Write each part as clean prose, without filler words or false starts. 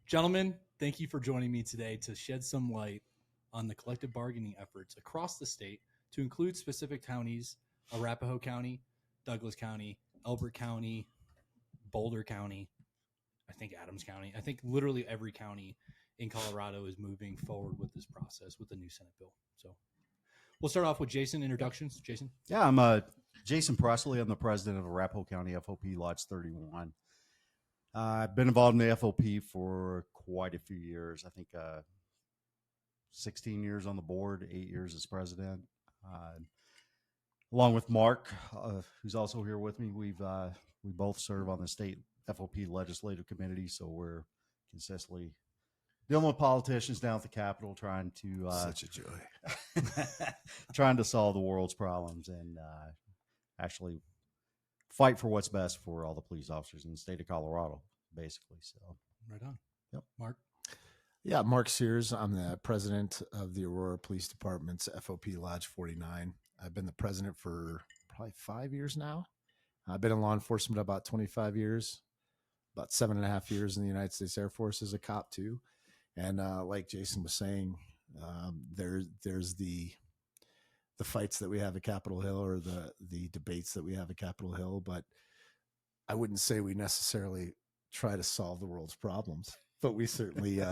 Gentlemen, thank you for joining me today to shed some light on the collective bargaining efforts across the state to include specific counties: Arapahoe County, Douglas County, Elbert County, Boulder County, I think Adams County. I think literally every county in Colorado is moving forward with this process with the new Senate bill. So we'll start off with Jason. Introductions. Jason. Yeah, I'm Jason Presley. I'm the president of Arapahoe County FOP Lodge 31. I've been involved in the FOP for quite a few years. I think 16 years on the board, 8 years as president. Along with Mark, who's also here with me, we both serve on the state FOP legislative committee, so we're consistently dealing with politicians down at the Capitol, trying to such a joy, trying to solve the world's problems and actually fight for what's best for all the police officers in the state of Colorado, basically. So, right on. Yep. Mark. Yeah, Marc Sears. I'm the president of the Aurora Police Department's FOP Lodge 49. I've been the president for probably 5 years now. I've been in law enforcement about 25 years, about 7.5 years in the United States Air Force as a cop too. And like Jason was saying, there's the fights that we have at Capitol Hill, or the debates that we have at Capitol Hill, but I wouldn't say we necessarily try to solve the world's problems, but we certainly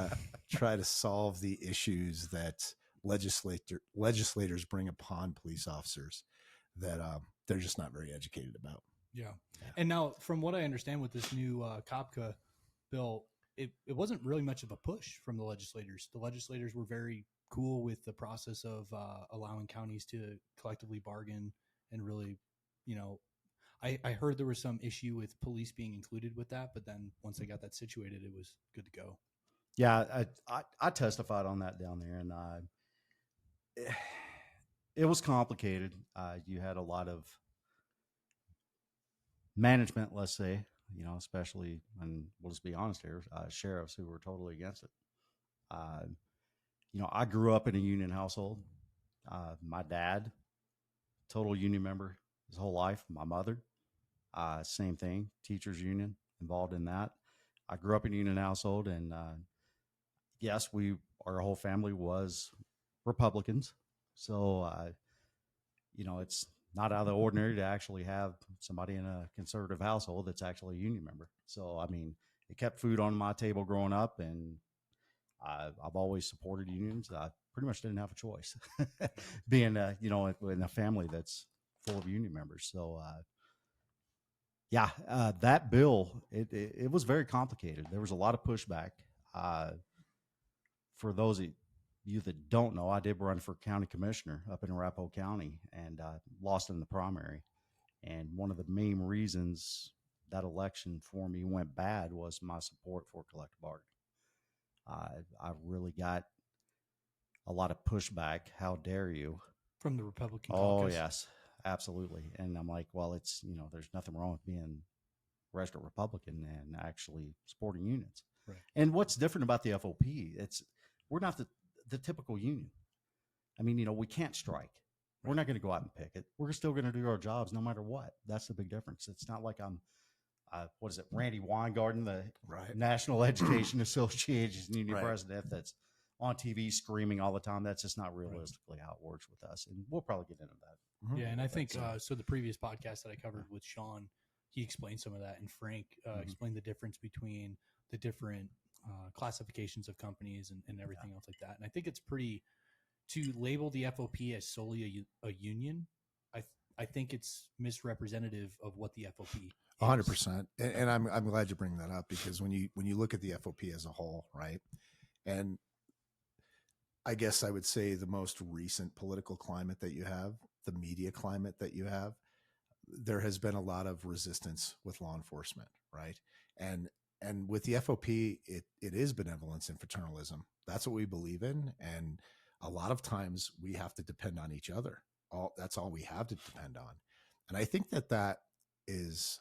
try to solve the issues that legislators bring upon police officers that they're just not very educated about. Yeah. And now, from what I understand with this new COBCA bill, it wasn't really much of a push from the legislators. The legislators were very cool with the process of allowing counties to collectively bargain and really, I heard there was some issue with police being included with that, but then once they got that situated, it was good to go. Yeah, I testified on that down there, and it was complicated. You had a lot of management, let's say, especially, and we'll just be honest here, sheriffs who were totally against it. I grew up in a union household. My dad, total union member his whole life. My mother, same thing, teachers union, involved in that. I grew up in a union household, and yes, our whole family was Republicans. So, it's not out of the ordinary to actually have somebody in a conservative household that's actually a union member. So, I mean, it kept food on my table growing up, and I've always supported unions. I pretty much didn't have a choice being, in a family that's full of union members. So, that bill, it was very complicated. There was a lot of pushback. For those of you that don't know, I did run for county commissioner up in Arapahoe County and lost in the primary. And one of the main reasons that election for me went bad was my support for collective bargaining. I really got a lot of pushback. How dare you? From the Republican caucus. caucus. Yes, absolutely. And I'm like, well, it's, there's nothing wrong with being a registered Republican and actually supporting unions. Right. And what's different about the FOP, we're not the typical union. I mean, we can't strike. We're not going to go out and picket. We're still going to do our jobs no matter what. That's the big difference. It's not like I'm, Randy Weingarten, the National Education Association union president that's on TV screaming all the time. That's just not realistically how it works with us. And we'll probably get into that. Mm-hmm. Yeah, and I think, so the previous podcast that I covered with Sean, he explained some of that, and Frank explained the difference between the different classifications of companies and everything else like that. And I think it's to label the FOP as solely a union. I think it's misrepresentative of what the FOP is. 100%. And I'm glad you bring that up, because when you look at the FOP as a whole, right? And I guess I would say the most recent political climate that you have, the media climate that you have, there has been a lot of resistance with law enforcement, right? And with the FOP, it is benevolence and fraternalism. That's what we believe in. And a lot of times we have to depend on each other. That's all we have to depend on. And I think that is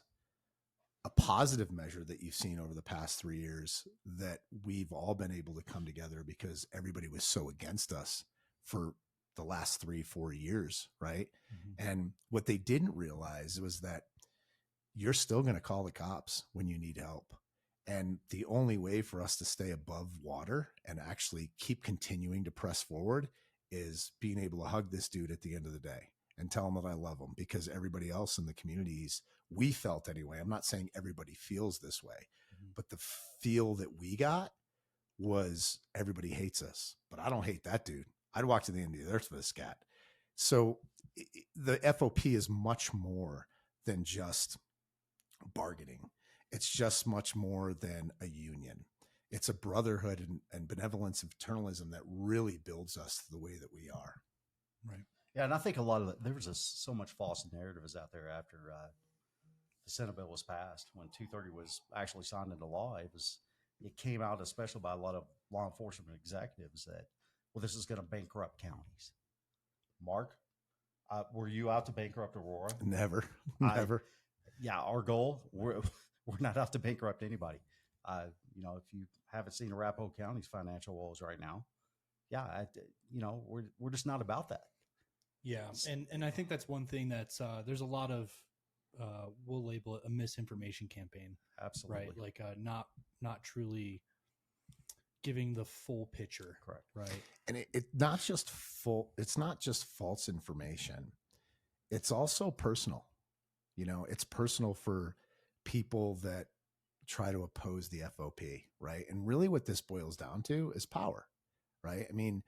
a positive measure that you've seen over the past 3 years, that we've all been able to come together, because everybody was so against us for the last 3-4 years. Right. Mm-hmm. And what they didn't realize was that you're still going to call the cops when you need help. And the only way for us to stay above water and actually keep continuing to press forward is being able to hug this dude at the end of the day and tell him that I love him, because everybody else in the communities, we felt anyway. I'm not saying everybody feels this way, but the feel that we got was everybody hates us, but I don't hate that dude. I'd walk to the end of the earth for this cat. So the FOP is much more than just bargaining. It's just much more than a union. It's a brotherhood and benevolence and paternalism that really builds us the way that we are. Right. Yeah, and I think a lot of there was so much false narratives out there after the Senate bill was passed. When 230 was actually signed into law, it came out, especially by a lot of law enforcement executives, that, well, this is going to bankrupt counties. Mark, were you out to bankrupt Aurora? Never. Yeah, our goal, we're not out to bankrupt anybody. If you haven't seen Arapahoe County's financial woes right now, we're just not about that. Yeah, and I think that's one thing that's there's a lot of we'll label it a misinformation campaign. Absolutely. Right, like not truly giving the full picture. Correct. Right. And it's not just false information. It's also personal. It's personal for people that try to oppose the FOP, right? And really what this boils down to is power, right? I mean,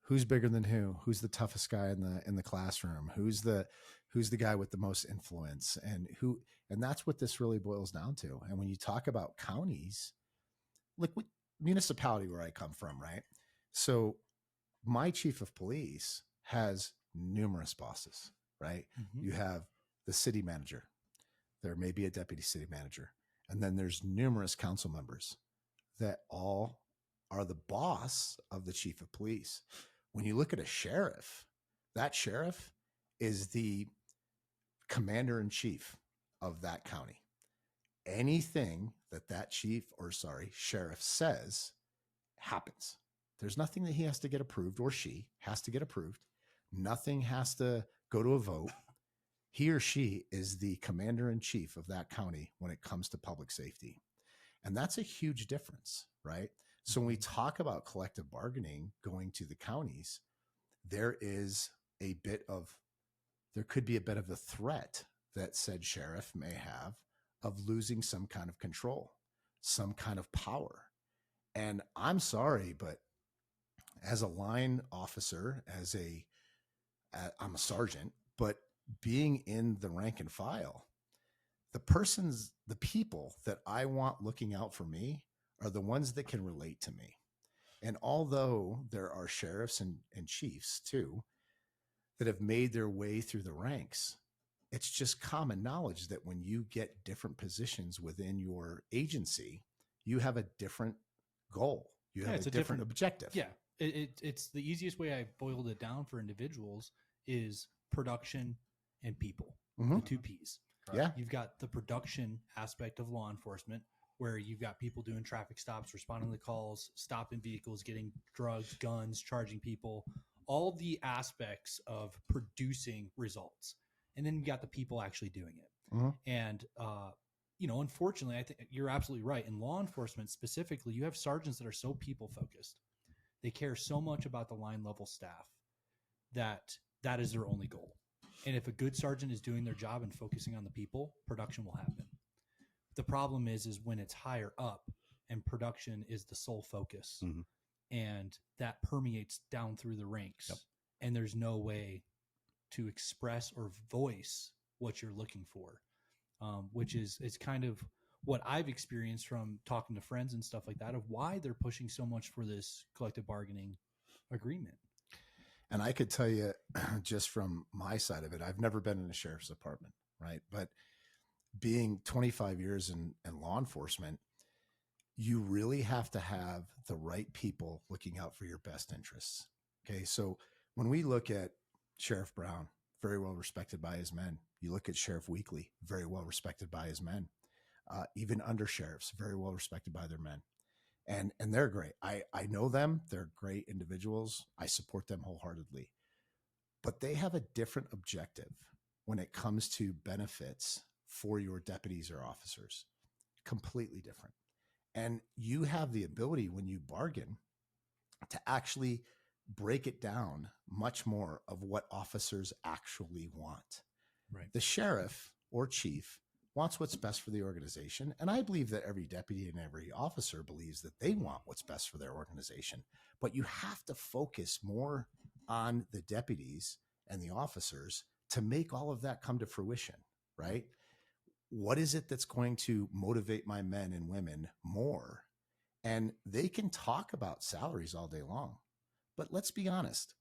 who's bigger than who? Who's the toughest guy in the classroom? Who's the guy with the most influence? And that's what this really boils down to. And when you talk about counties, like municipality where I come from, right? So my chief of police has numerous bosses, right? Mm-hmm. You have the city manager. There may be a deputy city manager. And then there's numerous council members that all are the boss of the chief of police. When you look at a sheriff, that sheriff is the commander in chief of that county. Anything that sheriff says happens. There's nothing that he has to get approved, or she has to get approved. Nothing has to go to a vote. He or she is the commander in chief of that county when it comes to public safety. And that's a huge difference, right? So when we talk about collective bargaining going to the counties, there could be a bit of a threat that said sheriff may have of losing some kind of control, some kind of power. And I'm sorry, but as a line officer, I'm a sergeant, but being in the rank and file, the people that I want looking out for me are the ones that can relate to me. And although there are sheriffs and chiefs too that have made their way through the ranks, it's just common knowledge that when you get different positions within your agency, you have a different goal. You have a different objective. Yeah. It's the easiest way I boiled it down for individuals is production and people, the two P's. Yeah. You've got the production aspect of law enforcement, where you've got people doing traffic stops, responding to calls, stopping vehicles, getting drugs, guns, charging people, all the aspects of producing results. And then you got the people actually doing it. Mm-hmm. And, unfortunately, I think you're absolutely right. In law enforcement specifically, you have sergeants that are so people focused. They care so much about the line level staff that is their only goal. And if a good sergeant is doing their job and focusing on the people, production will happen. The problem is when it's higher up and production is the sole focus, and that permeates down through the ranks. Yep. And there's no way to express or voice what you're looking for, which is kind of what I've experienced from talking to friends and stuff like that, of why they're pushing so much for this collective bargaining agreement. And I could tell you just from my side of it, I've never been in a sheriff's department, right? But being 25 years in law enforcement, you really have to have the right people looking out for your best interests. Okay. So when we look at Sheriff Brown, very well respected by his men. You look at Sheriff Weekly, very well respected by his men. Even under sheriffs, very well respected by their men. And they're great. I know them. They're great individuals. I support them wholeheartedly. But they have a different objective when it comes to benefits for your deputies or officers. Completely different. And you have the ability when you bargain to actually break it down much more of what officers actually want. Right. The sheriff or chief wants what's best for the organization. And I believe that every deputy and every officer believes that they want what's best for their organization. But you have to focus more on the deputies and the officers to make all of that come to fruition, right? What is it that's going to motivate my men and women more? And they can talk about salaries all day long. But let's be honest.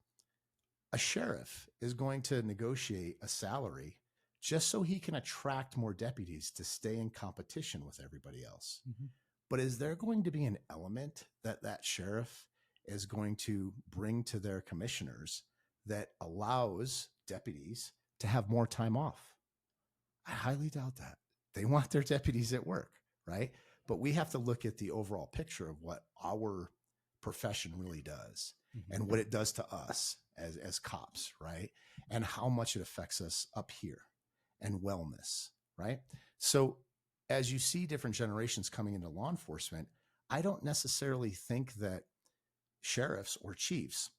A sheriff is going to negotiate a salary just so he can attract more deputies to stay in competition with everybody else. Mm-hmm. But is there going to be an element that that sheriff is going to bring to their commissioners that allows deputies to have more time off? I highly doubt that. They want their deputies at work, right? But we have to look at the overall picture of what our profession really does and what it does to us as cops, right? And how much it affects us up here and wellness, right? So as you see different generations coming into law enforcement, I don't necessarily think that sheriffs or chiefs,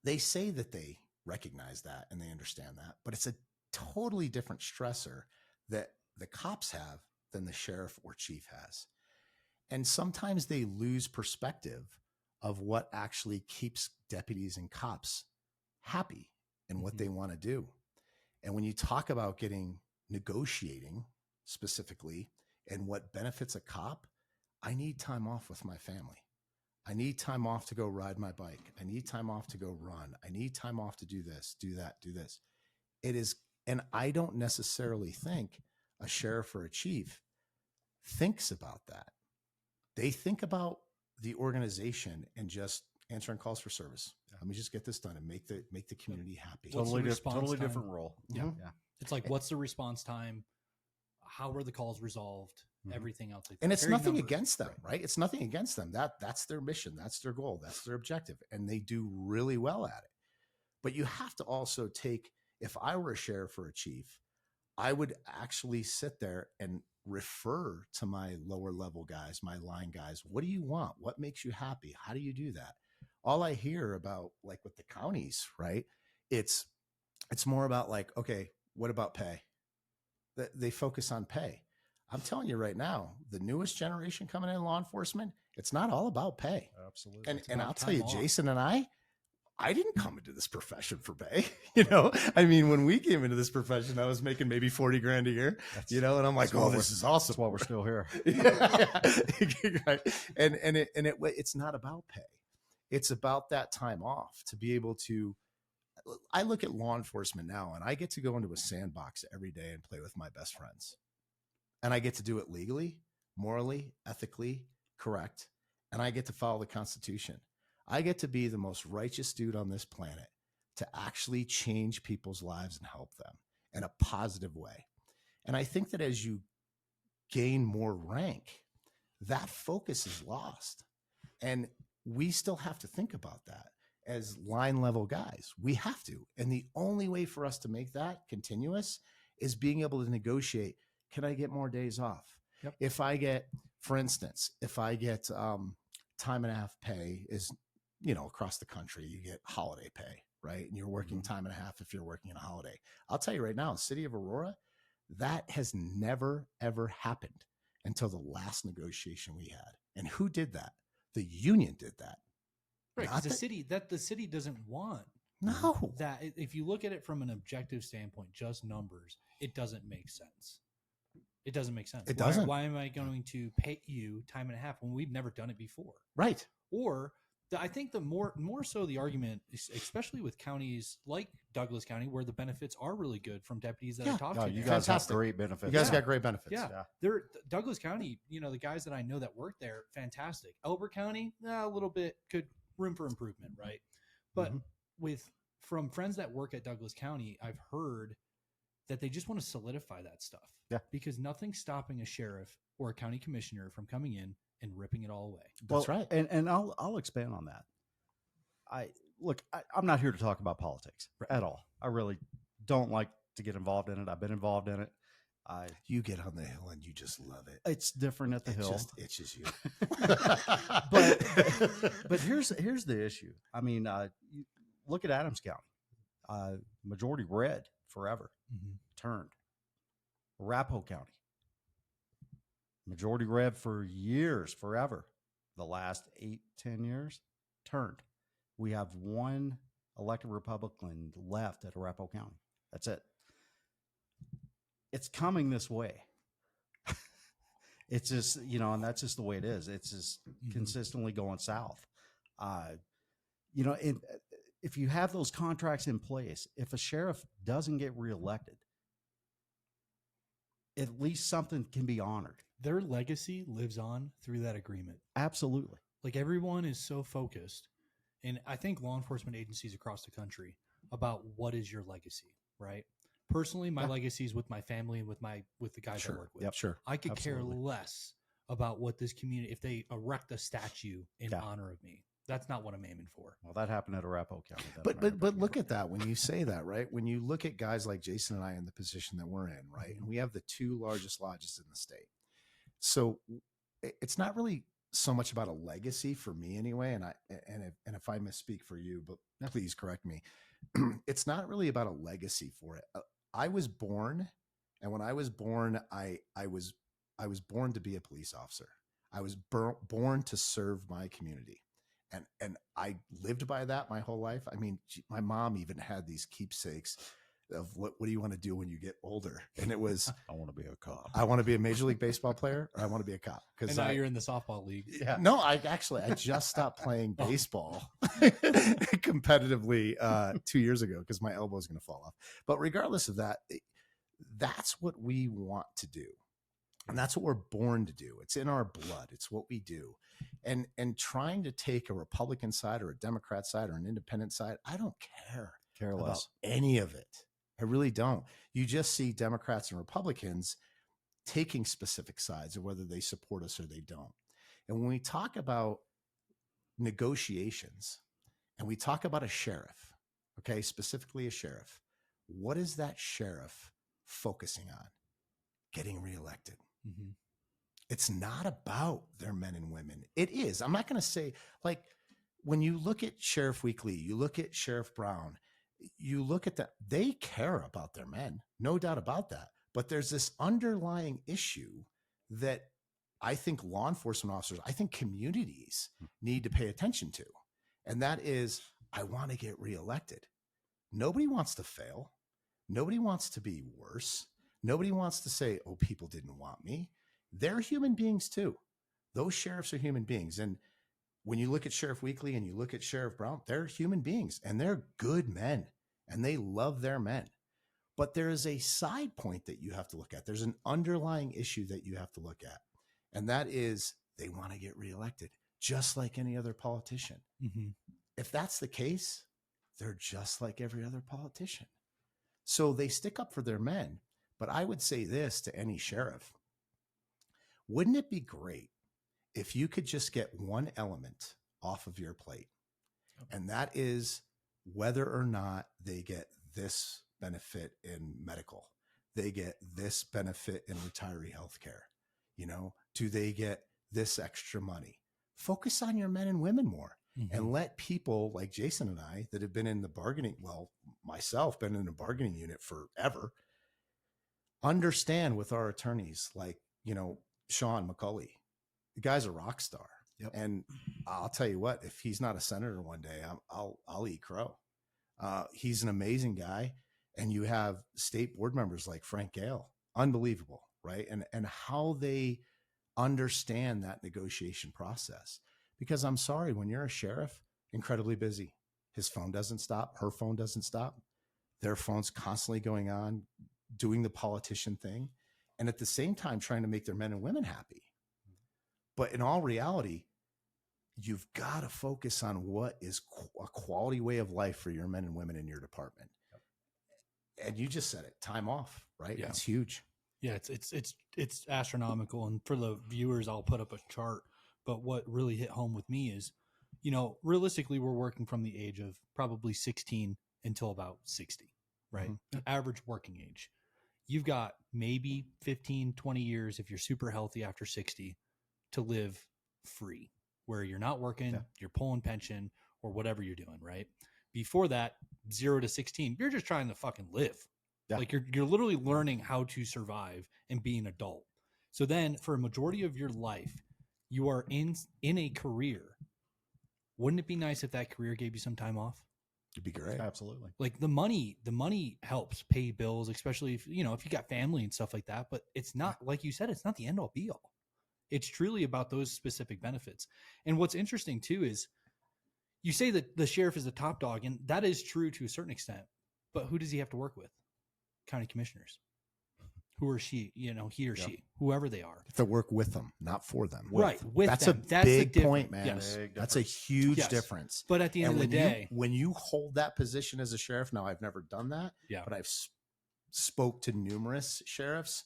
they say that they recognize that and they understand that, but it's a totally different stressor that the cops have than the sheriff or chief has. And sometimes they lose perspective of what actually keeps deputies and cops happy and what they want to do. And when you talk about negotiating specifically and what benefits a cop, I need time off with my family. I need time off to go ride my bike. I need time off to go run. I need time off to do this, do that, do this. It is, and I don't necessarily think a sheriff or a chief thinks about that. They think about the organization and just answering calls for service. Let me just get this done and make the community happy. Totally different role. Yeah. Mm-hmm. Yeah. It's like, what's the response time? How are the calls resolved? Everything else. And it's nothing against them, right? It's nothing against them. That's their mission. That's their goal. That's their objective. And they do really well at it. But you have to also take, if I were a sheriff or a chief, I would actually sit there and refer to my lower level guys, my line guys. What do you want? What makes you happy? How do you do that? All I hear about, like with the counties, right? It's more about like, okay, what about pay? They focus on pay. I'm telling you right now, the newest generation coming in law enforcement, it's not all about pay. Absolutely. And I'll tell you, off. Jason and I didn't come into this profession for pay. You know, I mean, when we came into this profession, I was making maybe 40 grand a year, you know, and I'm like, oh, this is awesome. That's why we're still here. Right. And it's not about pay. It's about that time off to be able to, I look at law enforcement now and I get to go into a sandbox every day and play with my best friends. And I get to do it legally, morally, ethically correct. And I get to follow the Constitution. I get to be the most righteous dude on this planet to actually change people's lives and help them in a positive way. And I think that as you gain more rank, that focus is lost. And we still have to think about that as line level guys. We have to. And the only way for us to make that continuous is being able to negotiate. Can I get more days off? Yep. If I get, for instance, if I get time and a half pay is, you know, across the country, you get holiday pay, right? And you're working time and a half if you're working on a holiday. I'll tell you right now, in the city of Aurora, that has never, ever happened until the last negotiation we had. And who did that? The union did that. Right. Not The city doesn't want No. that. If you look at it from an objective standpoint, just numbers, it doesn't make sense. It doesn't make sense. It doesn't. Why am I going to pay you time and a half when we've never done it before? Right. Or I think the more so the argument, especially with counties like Douglas County, where the benefits are really good from deputies that I talked to. You guys Fantastic. have great benefits. You guys got great benefits. Yeah. They're Douglas County, you know, the guys that I know that work there, fantastic. Elbert County, a little bit could room for improvement, right? But from friends that work at Douglas County, I've heard that they just want to solidify that stuff. Yeah. Because nothing's stopping a sheriff or a county commissioner from coming in and ripping it all away. That's right. And I'll expand on that. I'm not here to talk about politics at all. I really don't like to get involved in it. I've been involved in it. You get on the hill and you just love it. It's different at the It hill. just itches you. but here's the issue. I mean, you look at Adams County, majority red forever, turned. Arapahoe County, majority red for years, forever. The last 8-10 years, turned. We have one elected Republican left at Arapahoe County. That's it. It's coming this way. It's just, and that's just the way it is. It's just consistently going south. If you have those contracts in place, if a sheriff doesn't get reelected, at least something can be honored. Their legacy lives on through that agreement. Absolutely. Like, everyone is so focused, and I think law enforcement agencies across the country, about what is your legacy, right? Personally, my legacy is with my family and with the guys I work with. Yep, sure. I could Absolutely. care less about what this community, if they erect a statue in honor of me. That's not what I'm aiming for. Well, that happened at Arapahoe County. But look at that when you say that, right? When you look at guys like Jason and I in the position that we're in, right? And we have the 2 largest lodges in the state. So it's not really so much about a legacy for me anyway. And if I misspeak for you, but please correct me. It's not really about a legacy for it. I was born, and when I was born, I was born to be a police officer. I was born to serve my community. And I lived by that my whole life. I mean, my mom even had these keepsakes of what do you want to do when you get older? And it was, I want to be a cop. I want to be a Major League Baseball player, or I want to be a cop. And now you're in the softball league. Yeah. No, I just stopped playing baseball competitively 2 years ago because my elbow is going to fall off. But regardless of that, that's what we want to do. And that's what we're born to do. It's in our blood. It's what we do. And trying to take a Republican side or a Democrat side or an independent side, I don't care about any of it. I really don't. You just see Democrats and Republicans taking specific sides of whether they support us or they don't. And when we talk about negotiations and we talk about a sheriff, okay, specifically a sheriff, what is that sheriff focusing on? Getting reelected. Mm-hmm. It's not about their men and women. It is. I'm not going to say, like, when you look at Sheriff Weekly, you look at Sheriff Brown, you look at that, they care about their men, no doubt about that. But there's this underlying issue that I think law enforcement officers, I think communities need to pay attention to. And that is, I want to get reelected. Nobody wants to fail. Nobody wants to be worse. Nobody wants to say, oh, people didn't want me. They're human beings too. Those sheriffs are human beings. And when you look at Sheriff Weekly and you look at Sheriff Brown, they're human beings and they're good men and they love their men. But there is a side point that you have to look at. There's an underlying issue that you have to look at. And that is they want to get reelected just like any other politician. Mm-hmm. If that's the case, they're just like every other politician. So they stick up for their men. But I would say this to any sheriff. Wouldn't it be great if you could just get one element off of your plate? And that is whether or not they get this benefit in medical, they get this benefit in retiree health care. Do they get this extra money? Focus on your men and women more. Mm-hmm. And let people like Jason and I that have been in the bargaining, myself, been in a bargaining unit forever, understand with our attorneys, like, Sean McCulley, the guy's a rock star. Yep. And I'll tell you what, if he's not a senator one day, I'll eat crow. He's an amazing guy. And you have state board members like Frank Gale, unbelievable, right? And how they understand that negotiation process. Because I'm sorry, when you're a sheriff, incredibly busy, his phone doesn't stop, her phone doesn't stop. Their phone's constantly going on, doing the politician thing. And at the same time, trying to make their men and women happy. But in all reality, you've got to focus on what is a quality way of life for your men and women in your department. And you just said it, time off, right? Yeah. It's huge. Yeah, it's astronomical. And for the viewers, I'll put up a chart. But what really hit home with me is, realistically, we're working from the age of probably 16 until about 60, right? Mm-hmm. Average working age. you've got maybe 15, 20 years if you're super healthy after 60 to live free, where you're not working, you're pulling pension or whatever you're doing, right? Before that, 0 to 16, you're just trying to fucking live. Yeah. Like you're literally learning how to survive and be an adult. So then for a majority of your life, you are in a career. Wouldn't it be nice if that career gave you some time off? It'd be great. Absolutely. Like the money helps pay bills, especially if you got family and stuff like that. But it's not, like you said, it's not the end all be all. It's truly about those specific benefits. And what's interesting too is you say that the sheriff is the top dog, and that is true to a certain extent. But who does he have to work with? County commissioners. Who or she, he or she, whoever they are. To work with them, not for them. Right. With That's them. a big point, man. Yes. That's a huge difference. But at the end of the day, when you hold that position as a sheriff, now I've never done that, but I've spoke to numerous sheriffs.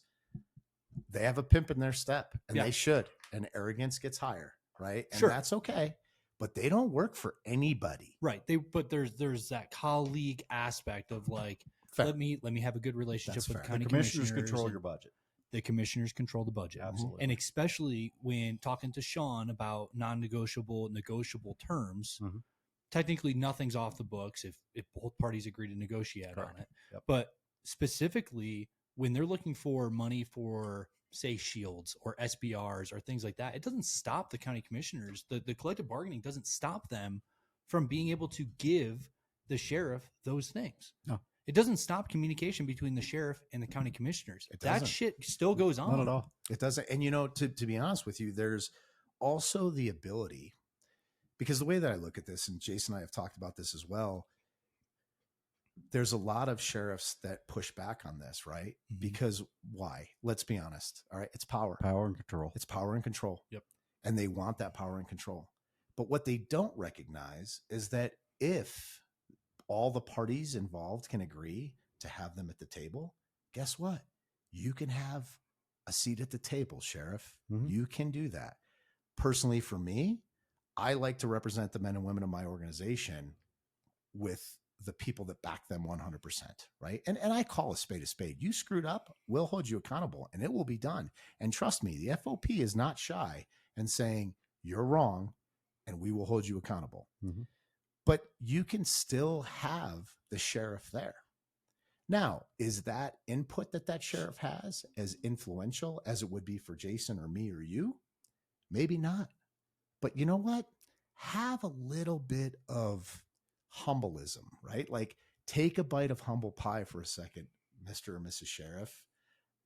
They have a pimp in their step, and they should. And arrogance gets higher, right? And that's okay. But they don't work for anybody, right? But there's that colleague aspect of like, fair. Let me have a good relationship with the county commissioners. Control your budget. The commissioners control the budget. Absolutely. And especially when talking to Sean about non-negotiable, negotiable terms, technically nothing's off the books if both parties agree to negotiate on it. Yep. But specifically when they're looking for money for, say, shields or SBRs or things like that, it doesn't stop the county commissioners. The collective bargaining doesn't stop them from being able to give the sheriff those things. No. It doesn't stop communication between the sheriff and the county commissioners. That shit still goes on. Not at all. It doesn't. And, to be honest with you, there's also the ability, because the way that I look at this, and Jason and I have talked about this as well, there's a lot of sheriffs that push back on this, right? Mm-hmm. Because why? Let's be honest. All right. It's power. Power and control. It's power and control. Yep. And they want that power and control. But what they don't recognize is that if all the parties involved can agree to have them at the table, guess what? You can have a seat at the table, Sheriff. Mm-hmm. You can do that. Personally, for me, I like to represent the men and women of my organization with the people that back them 100%, right? And I call a spade a spade. You screwed up, we'll hold you accountable, and it will be done. And trust me, the FOP is not shy in saying, you're wrong, and we will hold you accountable. Mm-hmm. But you can still have the sheriff there. Now, is that input that sheriff has as influential as it would be for Jason or me or you? Maybe not. But you know what? Have a little bit of humbleism, right? Like take a bite of humble pie for a second, Mr. or Mrs. Sheriff.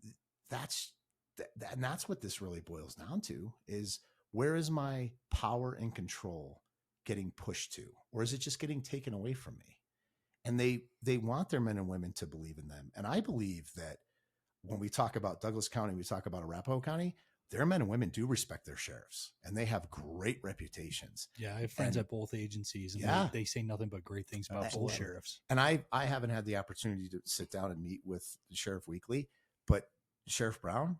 And that's what this really boils down to is, where is my power and control getting pushed to, or is it just getting taken away from me? And they want their men and women to believe in them. And I believe that when we talk about Douglas County, we talk about Arapahoe County, their men and women do respect their sheriffs, and they have great reputations. Yeah, I have friends at both agencies, and they say nothing but great things about both sheriffs. And I haven't had the opportunity to sit down and meet with Sheriff Weekly, but Sheriff Brown,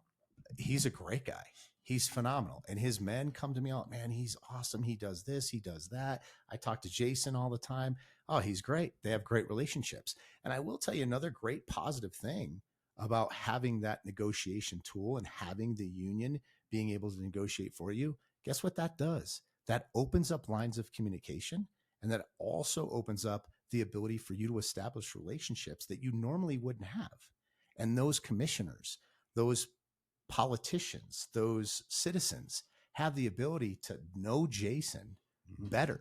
he's a great guy. He's phenomenal. And his men come to me all, man, he's awesome. He does this, he does that. I talk to Jason all the time. Oh, he's great. They have great relationships. And I will tell you another great positive thing about having that negotiation tool and having the union being able to negotiate for you. Guess what that does? That opens up lines of communication, and that also opens up the ability for you to establish relationships that you normally wouldn't have. And those commissioners, those politicians, those citizens have the ability to know Jason better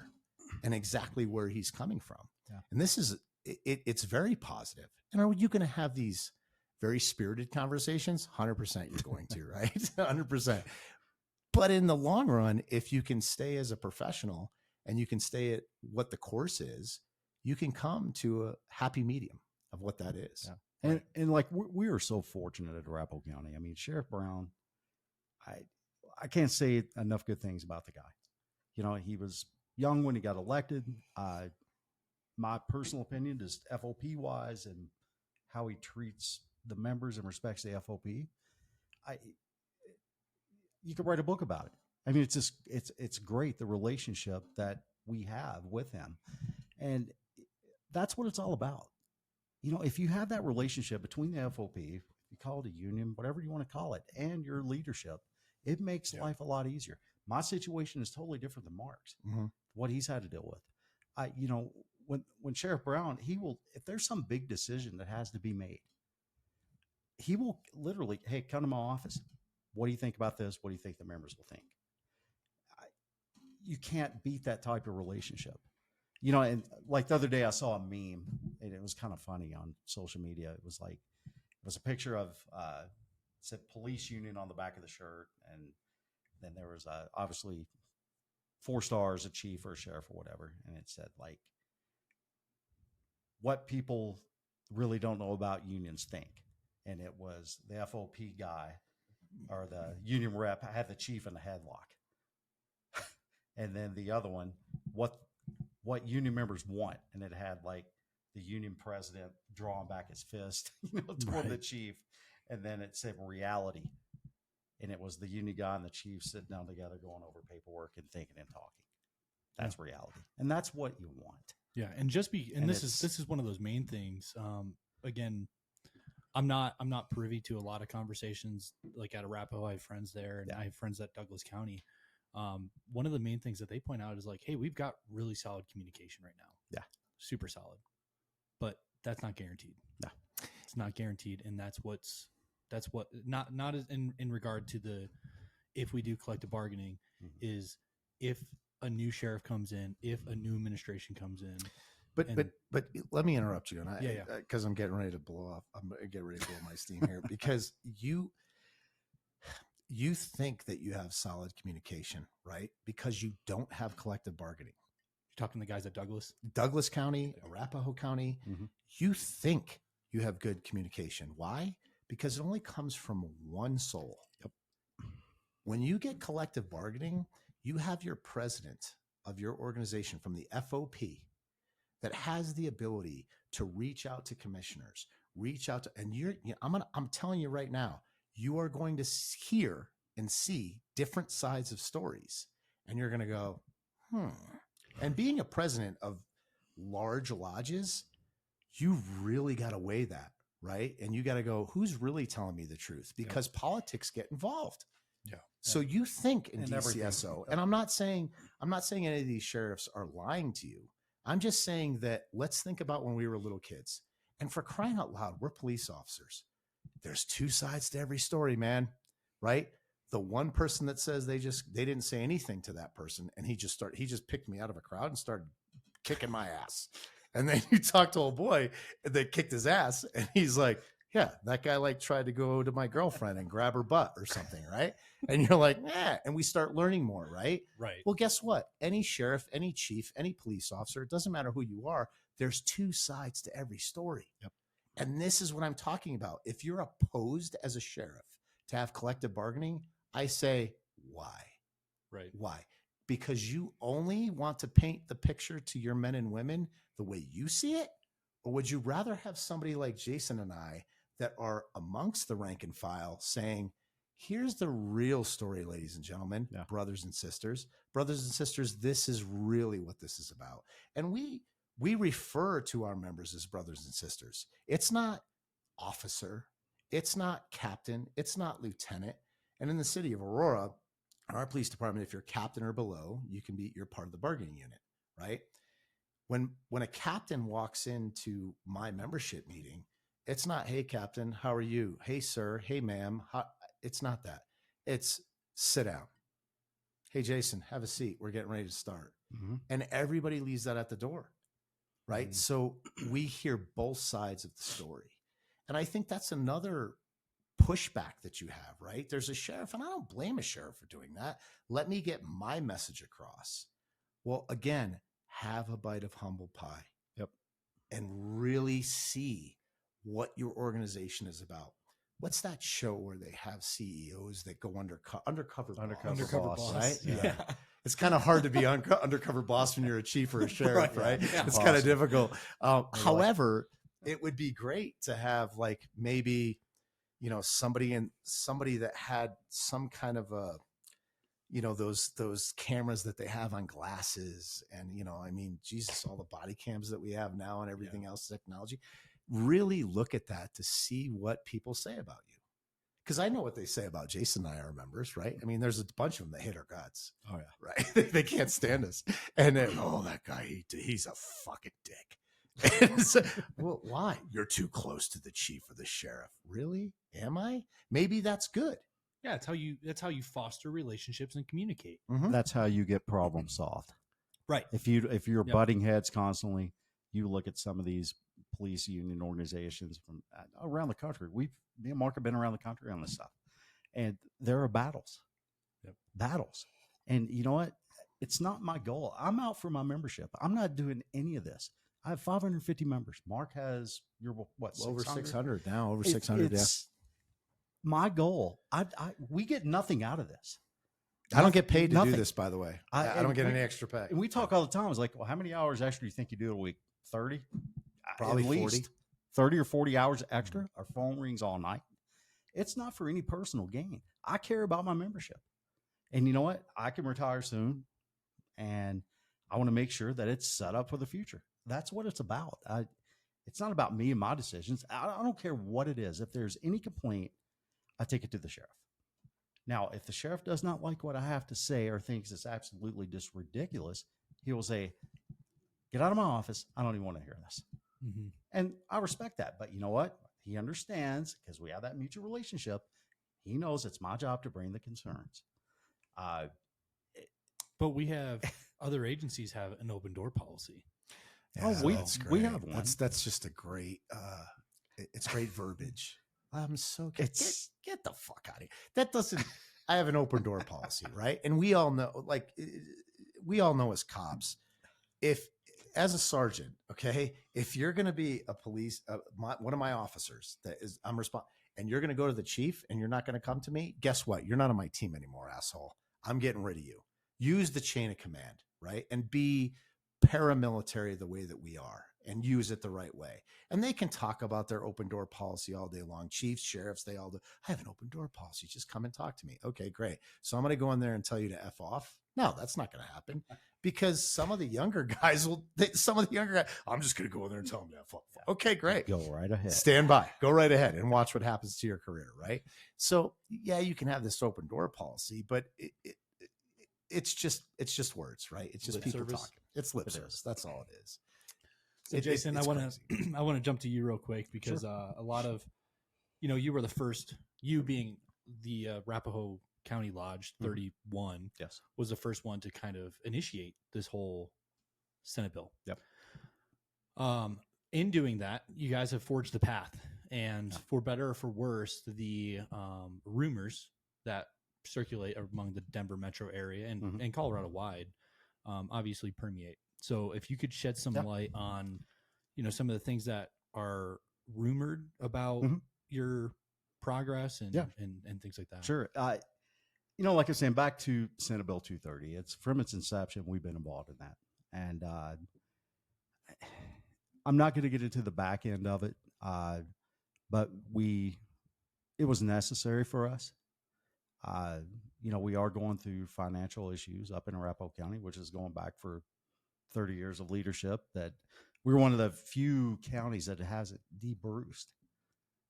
and exactly where he's coming from. Yeah. And this is, it's very positive. And are you going to have these very spirited conversations? 100% you're going to, right? 100%. But in the long run, if you can stay as a professional and you can stay at what the course is, you can come to a happy medium of what that is. Yeah. And like we are so fortunate at Arapahoe County. I mean, Sheriff Brown, I can't say enough good things about the guy. You know, he was young when he got elected. My personal opinion is FOP wise and how he treats the members and respects the FOP. You could write a book about it. I mean, it's great, the relationship that we have with him, and that's what it's all about. You know, if you have that relationship between the FOP, you call it a union, whatever you want to call it, and your leadership, it makes life a lot easier. My situation is totally different than Mark's. What he's had to deal with. When Sheriff Brown, he will, if there's some big decision that has to be made, he will literally, hey, come to my office. What do you think about this? What do you think the members will think? You can't beat that type of relationship. And like the other day I saw a meme and it was kind of funny on social media. It was a picture of, said police union on the back of the shirt. And then there was obviously 4 stars, a chief or a sheriff or whatever. And it said like, what people really don't know about unions think. And it was the FOP guy or the union rep had the chief in a headlock. And then the other one, what union members want. And it had like the union president drawing back his fist, toward the chief. And then it said reality. And it was the union guy and the chief sitting down together, going over paperwork and thinking and talking. That's reality. And that's what you want. Yeah. And this is one of those main things. Again, I'm not privy to a lot of conversations like at Arapahoe. I have friends there and I have friends at Douglas County. One of the main things that they point out is like, hey, we've got really solid communication right now. Yeah. Super solid. But that's not guaranteed. No. It's not guaranteed. And that's what not as in regard to the, if we do collective bargaining, is if a new sheriff comes in, if a new administration comes in. But let me interrupt you. And because I'm getting ready to blow off. I'm getting ready to blow my steam here because you think that you have solid communication, right? Because you don't have collective bargaining. You're talking to the guys at Douglas County, Arapahoe County. You think you have good communication. Why? Because it only comes from one soul. Yep. When you get collective bargaining, you have your president of your organization from the FOP that has the ability to reach out to commissioners, I'm telling you right now, you are going to hear and see different sides of stories. And you're going to go, And being a president of large lodges, you really got to weigh that, right? And you got to go, who's really telling me the truth? Because politics get involved. Yeah. So you think in DCSO, and I'm not saying any of these sheriffs are lying to you. I'm just saying that let's think about when we were little kids. And for crying out loud, we're police officers. There's 2 sides to every story, man, right? The one person that says they didn't say anything to that person, and he just picked me out of a crowd and started kicking my ass. And then you talk to old boy that kicked his ass, and he's like, yeah, that guy like tried to go to my girlfriend and grab her butt or something, right? And you're like, yeah. And we start learning more, right? Right. Well, guess what? Any sheriff, any chief, any police officer, it doesn't matter who you are, there's 2 sides to every story. Yep. And this is what I'm talking about. If you're opposed as a sheriff to have collective bargaining, I say, why? Right. Why? Because you only want to paint the picture to your men and women the way you see it? Or would you rather have somebody like Jason and I that are amongst the rank and file saying, here's the real story, ladies and gentlemen, brothers and sisters. Brothers and sisters, this is really what this is about. And we refer to our members as brothers and sisters. It's not officer. It's not captain. It's not lieutenant. And in the city of Aurora, our police department, if you're captain or below, you're part of the bargaining unit, right? When a captain walks into my membership meeting, it's not, hey, captain, how are you? Hey, sir. Hey, ma'am. It's not that. It's sit down. Hey, Jason, have a seat. We're getting ready to start. And everybody leaves that at the door, right? So we hear both sides of the story. And I think that's another pushback that you have, right? There's a sheriff, and I don't blame a sheriff for doing that. Let me get my message across. Well, again, have a bite of humble pie. Yep. And really see what your organization is about. What's that show where they have CEOs that go undercover boss, right? Yeah. It's kind of hard to be undercover boss when you're a chief or a sheriff, right? Yeah. It's kind of difficult. However, it would be great to have like maybe, somebody that had some kind of a, those cameras that they have on glasses and, Jesus, all the body cams that we have now and everything else, technology. really look at that to see what people say about you. Because I know what they say about Jason and I, our members, right? I mean, there's a bunch of them that hate our guts. Oh, yeah. Right? They can't stand us. And then, oh, that guy, he's a fucking dick. And so, well, why? You're too close to the chief or the sheriff. Really? Am I? Maybe that's good. Yeah, that's how you foster relationships and communicate. Mhm. That's how you get problem solved. Right. If you're Yep. butting heads constantly, you look at some of these police union organizations from around the country. Me and Mark have been around the country on this stuff, and there are battles. Yep. Battles. And you know what? It's not my goal. I'm out for my membership. I'm not doing any of this. I have 550 members. Mark has Over 600 now. Over It- 600. Yeah. it's my goal. We get nothing out of this. I don't get paid to Nothing. do this, by the way. I- I don't get and any extra pay. And we talk all the time. It's like, well, how many hours extra do you think you do a week? 30? Probably At 40. least 30 or 40 hours extra. Our phone rings all night. It's not for any personal gain. I care about my membership. And you know what? I can retire soon. And I want to make sure that it's set up for the future. That's what it's about. It's not about me and my decisions. I don't care what it is. If there's any complaint, I take it to the sheriff. Now, if the sheriff does not like what I have to say or thinks it's absolutely just ridiculous, he will say, get out of my office. I don't even want to hear this. Mm-hmm. And I respect that. But you know what? He understands because we have that mutual relationship. He knows it's my job to bring the concerns. But we have other agencies have an open door policy. Oh, that's we great. have one. That's just a great. It's great verbiage. I'm so get the fuck out of here. That doesn't. I have an open door policy, right? And we all know, as cops, if as a sergeant, okay, if you're going to be a police, one of my officers that is, I'm responsible, and you're going to go to the chief and you're not going to come to me, guess what? You're not on my team anymore, asshole. I'm getting rid of you. Use the chain of command, right? And be paramilitary the way that we are and use it the right way. And they can talk about their open door policy all day long. Chiefs, sheriffs, they all do. I have an open door policy. Just come and talk to me. Okay, great. So I'm going to go in there and tell you to F off. No, that's not going to happen because some of the younger guys I'm just going to go in there and tell them to F off. Okay, great. Go right ahead. Stand by. Go right ahead and watch what happens to your career, right? So yeah, you can have this open door policy, but it's just words, right? It's just Lip people service. talking. It's lip It service. is. That's all it is. So Jason, I it's want crazy. to I want to jump to you real quick because a lot of, you were the first, you being the Arapahoe County Lodge 31 Yes. was the first one to kind of initiate this whole Senate bill. Yep. In doing that, you guys have forged the path, and for better or for worse, the rumors that circulate among the Denver metro area and Colorado wide obviously permeate. So if you could shed some light on, some of the things that are rumored about your progress and things like that. Sure. Like I was saying, back to Senate Bill 230, it's from its inception, we've been involved in that. And I'm not going to get into the back end of it, but it was necessary for us. We are going through financial issues up in Arapahoe County, which is going back for 30 years of leadership. That we're one of the few counties that hasn't de-Bruced,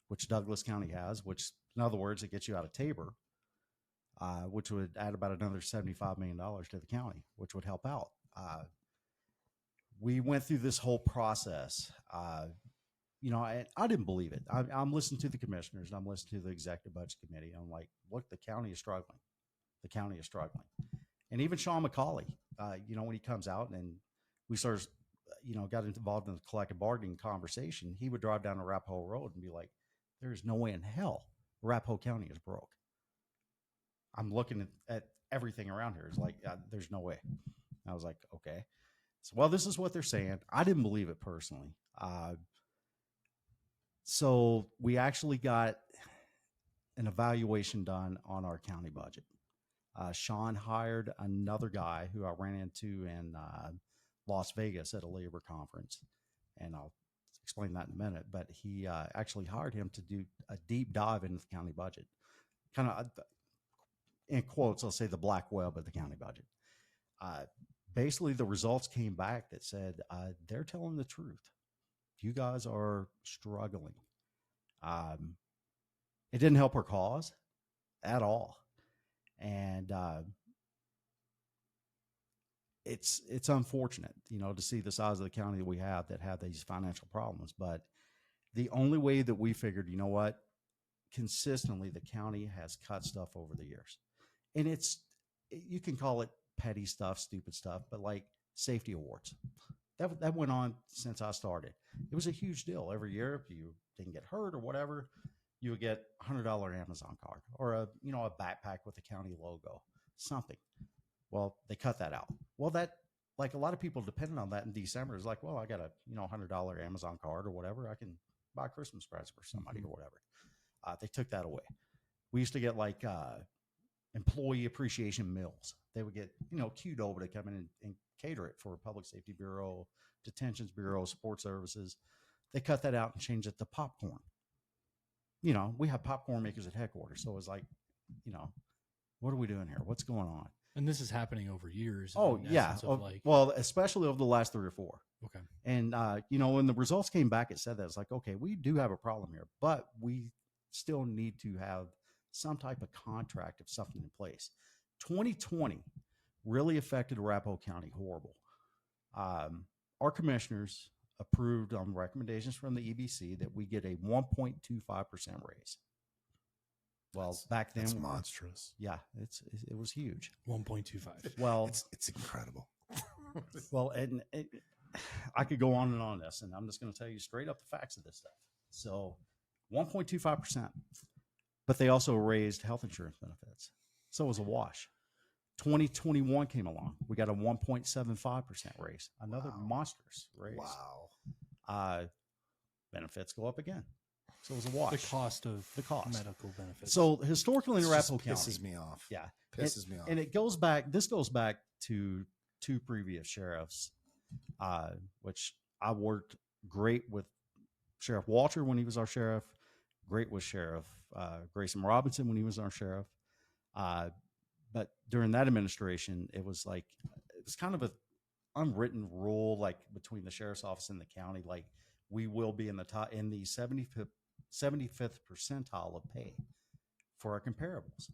which Douglas County has, which in other words, it gets you out of Tabor, which would add about another $75 million to the county, which would help out. We went through this whole process. I didn't believe it. I'm listening to the commissioners and I'm listening to the executive budget committee. I'm like, look, the county is struggling. The county is struggling. And even Sean McCauley, when he comes out and we started, got involved in the collective bargaining conversation, he would drive down Arapahoe Road and be like, there's no way in hell Arapahoe County is broke. I'm looking at everything around here. It's like, there's no way. I was like, okay. So, well, this is what they're saying. I didn't believe it personally. So we actually got an evaluation done on our county budget. Sean hired another guy who I ran into in Las Vegas at a labor conference, and I'll explain that in a minute. But he actually hired him to do a deep dive into the county budget, kind of in quotes, I'll say the black web of the county budget. Basically, the results came back that said they're telling the truth. you guys are struggling. It didn't help her cause at all. And it's unfortunate, to see the size of the county that we have that have these financial problems. But the only way that we figured, you know what, consistently the county has cut stuff over the years. And you can call it petty stuff, stupid stuff, but like safety awards. That went on since I started. It was a huge deal. Every year, if you didn't get hurt or whatever, you would get $100 Amazon card or a backpack with the county logo, something. Well, they cut that out. Well, that, like, a lot of people depended on that in December. It's like, well, I got a $100 Amazon card or whatever. I can buy a Christmas present for somebody or whatever. They took that away. We used to get like employee appreciation meals. They would get QDOBA to come in and cater it for Public Safety Bureau, Detentions Bureau, Support Services. They cut that out and changed it to popcorn. We have popcorn makers at headquarters. So it was like, what are we doing here? What's going on? And this is happening over years. Oh, yeah. Well, especially over the last 3 or 4. Okay. And, when the results came back, it said that. It's like, okay, we do have a problem here, but we still need to have some type of contract of something in place. 2020 really affected Arapahoe County horrible. Our commissioners approved on recommendations from the EBC that we get a 1.25% raise. Well, back then, that's monstrous. Yeah, it was huge. 1.25. Well, it's incredible. Well, and I could go on and on this, and I'm just going to tell you straight up the facts of this stuff. So, 1.25%, but they also raised health insurance benefits, so it was a wash. 2021 came along. We got a 1.75% raise, another monstrous raise. Wow. Benefits go up again. So it was a wash. The cost of medical benefits. So historically in Arapahoe County. Pisses me off. Yeah. Pisses me off. And this goes back to 2 previous sheriffs, which I worked great with Sheriff Walter when he was our sheriff, great with Sheriff Grayson Robinson when he was our sheriff. But during that administration, it was kind of an unwritten rule, like between the sheriff's office and the county, like we will be in the 75th percentile of pay for our comparables.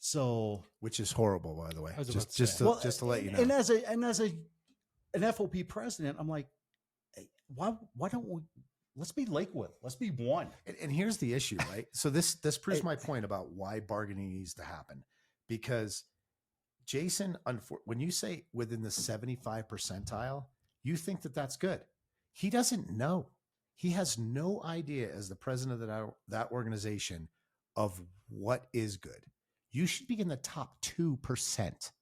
So, which is horrible, by the way. Just to let you know. And as an FOP president, I'm like, hey, why don't we? Let's be Lakewood. Let's be one. And here's the issue, right? So this proves my point about why bargaining needs to happen. Because Jason, when you say within the 75 percentile, you think that that's good. He doesn't know. He has no idea as the president of that organization of what is good. You should be in the top 2%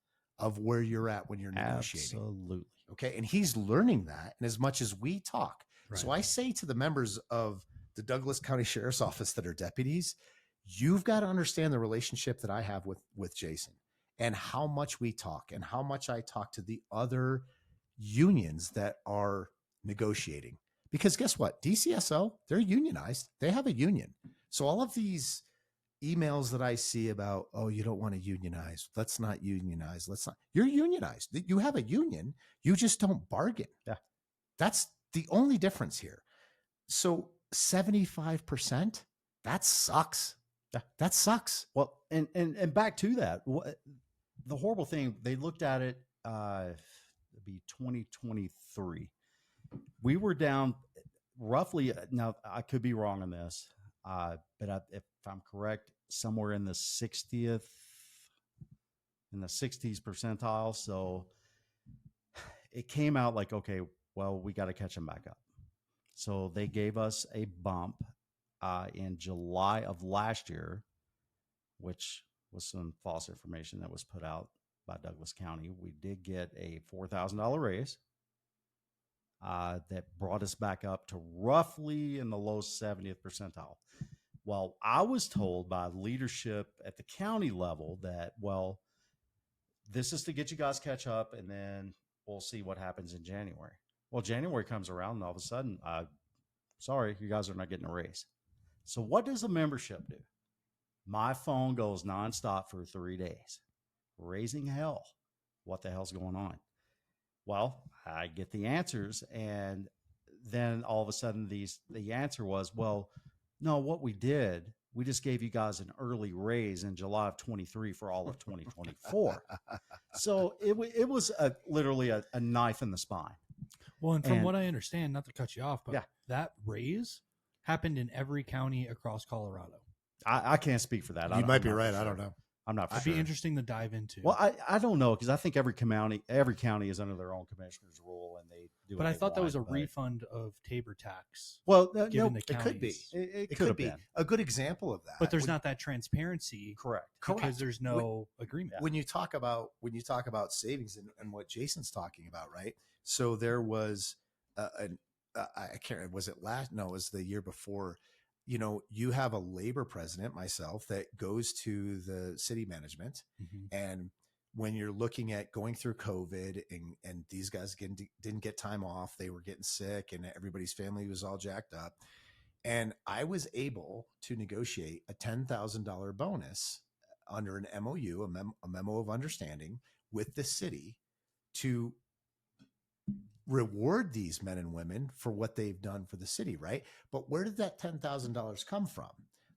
of where you're at when you're negotiating. Absolutely. Okay. And he's learning that. And as much as we talk. Right. So I say to the members of the Douglas County Sheriff's Office that are deputies, you've got to understand the relationship that I have with Jason and how much we talk and how much I talk to the other unions that are negotiating. Because guess what? DCSO, they're unionized. They have a union. So all of these emails that I see about, oh, you don't want to unionize. Let's not unionize. You're unionized. You have a union. You just don't bargain. Yeah. That's the only difference here. So 75%, that sucks. Yeah. That sucks. Well, and back to that, the horrible thing, they looked at it, it'd be 2023. We were down roughly, now I could be wrong on this, but if I'm correct, somewhere in the 60th, in the 60s percentile. So it came out like, okay, well, we got to catch them back up. So they gave us a bump in July of last year, which was some false information that was put out by Douglas County. We did get a $4,000 raise that brought us back up to roughly in the low 70th percentile. Well, I was told by leadership at the county level that, well, this is to get you guys catch up, and then we'll see what happens in January. Well, January comes around, and all of a sudden, sorry, you guys are not getting a raise. So what does the membership do? My phone goes nonstop for 3 days. Raising hell. What the hell's going on? Well, I get the answers, and then all of a sudden the answer was, well, no, what we did, we just gave you guys an early raise in July of 23 for all of 2024. So it was literally a knife in the spine. Well, and from what I understand, not to cut you off, but Yeah. that raise happened in every county across Colorado. I can't speak for that. You might be I'm not right. for I don't sure. know. I'm not for It'd sure. be interesting to dive into. Well, I don't know, because I think every county is under their own commissioner's rule, and they do. but I thought that was a but- refund of Tabor tax. Well, given no, the It could be. counties. It could could be a good example of that. But there's When- not that transparency correct. because there's no agreement. when you talk about savings and what Jason's talking about, right? So there was I can't remember, was it last? No, it was the year before. You know, you have a labor president, myself, that goes to the city management, Mhm. and when you're looking at going through COVID and these guys didn't get time off, they were getting sick, and everybody's family was all jacked up. And I was able to negotiate a $10,000 bonus under an MOU, a memo of understanding with the city, to reward these men and women for what they've done for the city, right? But where did that $10,000 come from?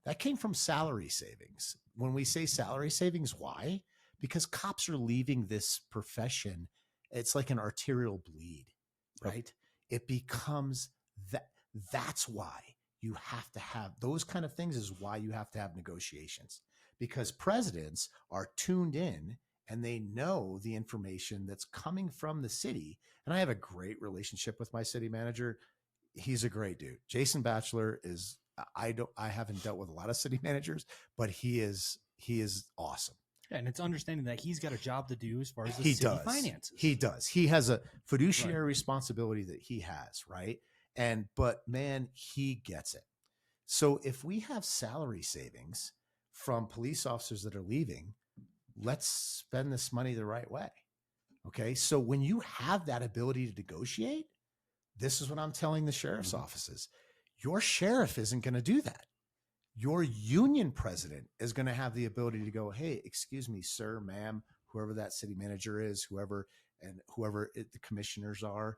That came from salary savings. When we say salary savings, why? Because cops are leaving this profession. It's like an arterial bleed, right? It becomes that. That's why you have to have those kind of things, is why you have to have negotiations, because presidents are tuned in and they know the information that's coming from the city. And I have a great relationship with my city manager. He's a great dude. Jason Batchelor is, I haven't dealt with a lot of city managers, but he is awesome. Yeah, and it's understanding that he's got a job to do as far as the He city does. finances. He does. He has a fiduciary responsibility that he has, right? But man, he gets it. So if we have salary savings from police officers that are leaving, let's spend this money the right way. Okay. So when you have that ability to negotiate, this is what I'm telling the sheriff's offices. Your sheriff isn't going to do that. Your union president is going to have the ability to go, hey, excuse me, sir, ma'am, whoever that city manager is, whoever the commissioners are,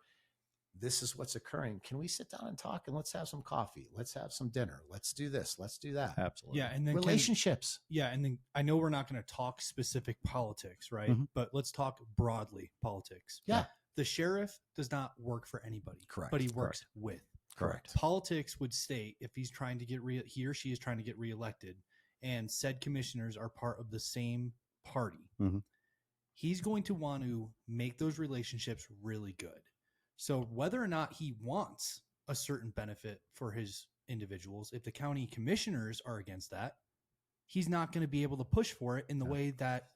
this is what's occurring. Can we sit down and talk, and let's have some coffee? Let's have some dinner. Let's do this. Let's do that. Absolutely. Yeah, and then Relationships. and then I know we're not going to talk specific politics, right? Mhm. But let's talk broadly politics. Yeah. The sheriff does not work for anybody. Correct. But he works with. Correct. Politics would state if he's trying to get he or she is trying to get reelected, and said commissioners are part of the same party, Mhm. he's going to want to make those relationships really good. So whether or not he wants a certain benefit for his individuals, if the county commissioners are against that, he's not going to be able to push for it in the way that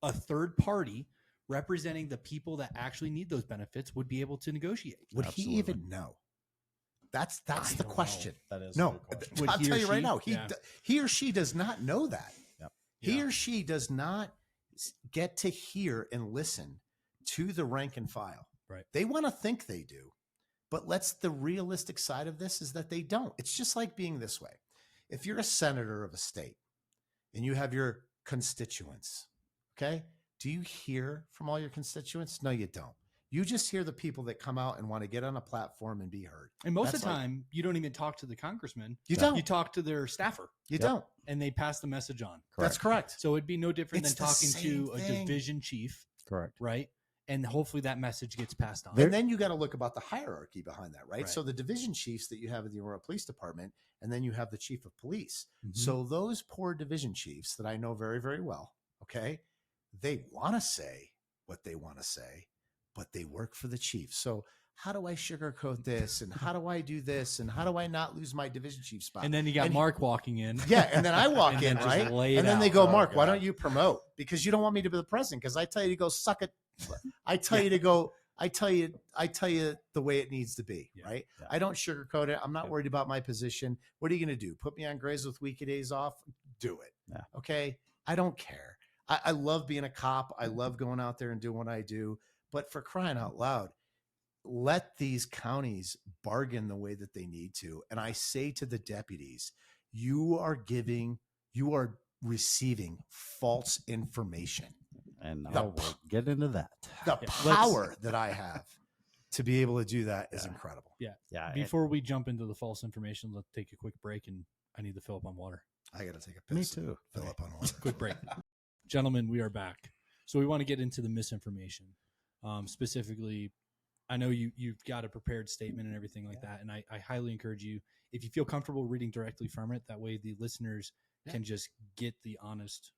a third party representing the people that actually need those benefits would be able to negotiate. Would Absolutely. he even know? That's I the don't know. question. That is No, a good question. Would I'll he tell or you right she? now, Yeah. he or she does not know that. Yep. He Yeah. or she does not get to hear and listen to the rank and file. Right. They want to think they do, but the realistic side of this is that they don't. It's just like being this way. If you're a senator of a state and you have your constituents, okay, do you hear from all your constituents? No, you don't. You just hear the people that come out and want to get on a platform and be heard. And most of That's the like- time, you don't even talk to the congressman. You don't. You talk to their staffer, You Yep. don't. and they pass the message on. That's correct. So it'd be no different It's than the talking same to a thing. division chief, Correct. right? And hopefully that message gets passed on. And then you got to look about the hierarchy behind that, right? Right. So the division chiefs that you have in the Aurora Police Department, and then you have the chief of police. Mhm. So those poor division chiefs that I know very, very well, okay, they want to say what they want to say, but they work for the chief. So how do I sugarcoat this? And how do I do this? And how do I not lose my division chief spot? And then you got And- Mark walking in. Yeah, and then I walk And in, then just right? lay it And then they out. go, Oh, Mark, why God. don't you promote? Because you don't want me to be the president. Because I tell you to go suck it. I tell you to go. I tell you the way it needs to be, Yeah. right? Yeah. I don't sugarcoat it. I'm not Yeah. worried about my position. What are you going to do? Put me on grays with weekdays off? Do it. Yeah. Okay. I don't care. I love being a cop. I love going out there and doing what I do. But for crying out loud, let these counties bargain the way that they need to. And I say to the deputies, you are receiving false information. And The we'll get into that. The Yeah, let's- power that I have to be able to do that is incredible. Yeah. Yeah. Before we jump into the false information, let's take a quick break, and I need to fill up on water. I got to take a Me piss. too. Fill up on water. Quick break. Gentlemen, we are back. So we want to get into the misinformation. Specifically, I know you've got a prepared statement and everything like that, and I highly encourage you, if you feel comfortable reading directly from it, that way the listeners can just get the honest,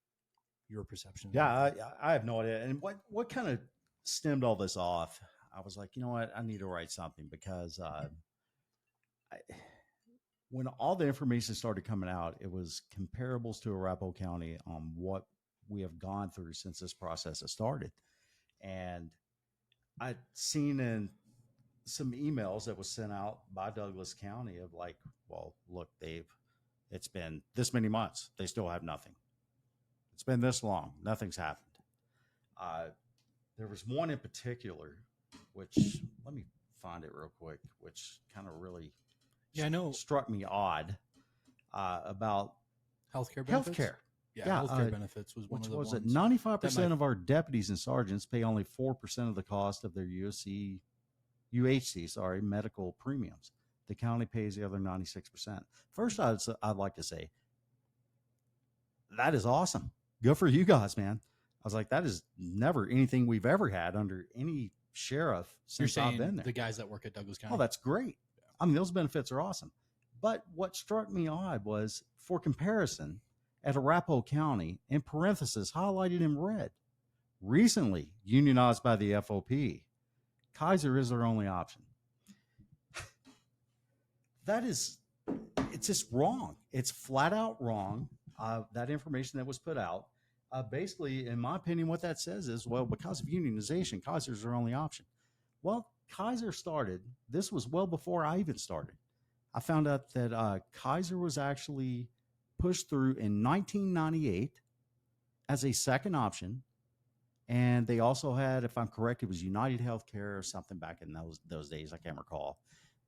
your perception. Yeah, I have no idea. And what kind of stemmed all this off? I was like, you know what? I need to write something because when all the information started coming out, it was comparables to Arapahoe County on what we have gone through since this process has started. And I'd seen in some emails that was sent out by Douglas County of like, well, look, it's been this many months. They still have nothing. It's been this long. Nothing's happened. There was one in particular, which let me find it real quick, which kind of really I know struck me odd about healthcare benefits. Healthcare. Yeah, Yeah, healthcare benefits was one Which of the was ones. it? 95% might- of our deputies and sergeants pay only 4% of the cost of their UHC, medical premiums. The county pays the other 96%. First, I'd like to say that is awesome. Good for you guys, man. I was like, that is never anything we've ever had under any sheriff You're since I've saying been there. the guys that work at Douglas County. Oh, that's great. I mean, those benefits are awesome. But what struck me odd was, for comparison, at Arapahoe County, in parentheses, highlighted in red, recently unionized by the FOP, Kaiser is their only option. It's just wrong. It's flat out wrong. That information that was put out, basically, in my opinion, what that says is, well, because of unionization, Kaiser's their only option. Well, Kaiser started, this was well before I even started. I found out that Kaiser was actually pushed through in 1998 as a second option. And they also had, if I'm correct, it was United Healthcare or something back in those days. I can't recall,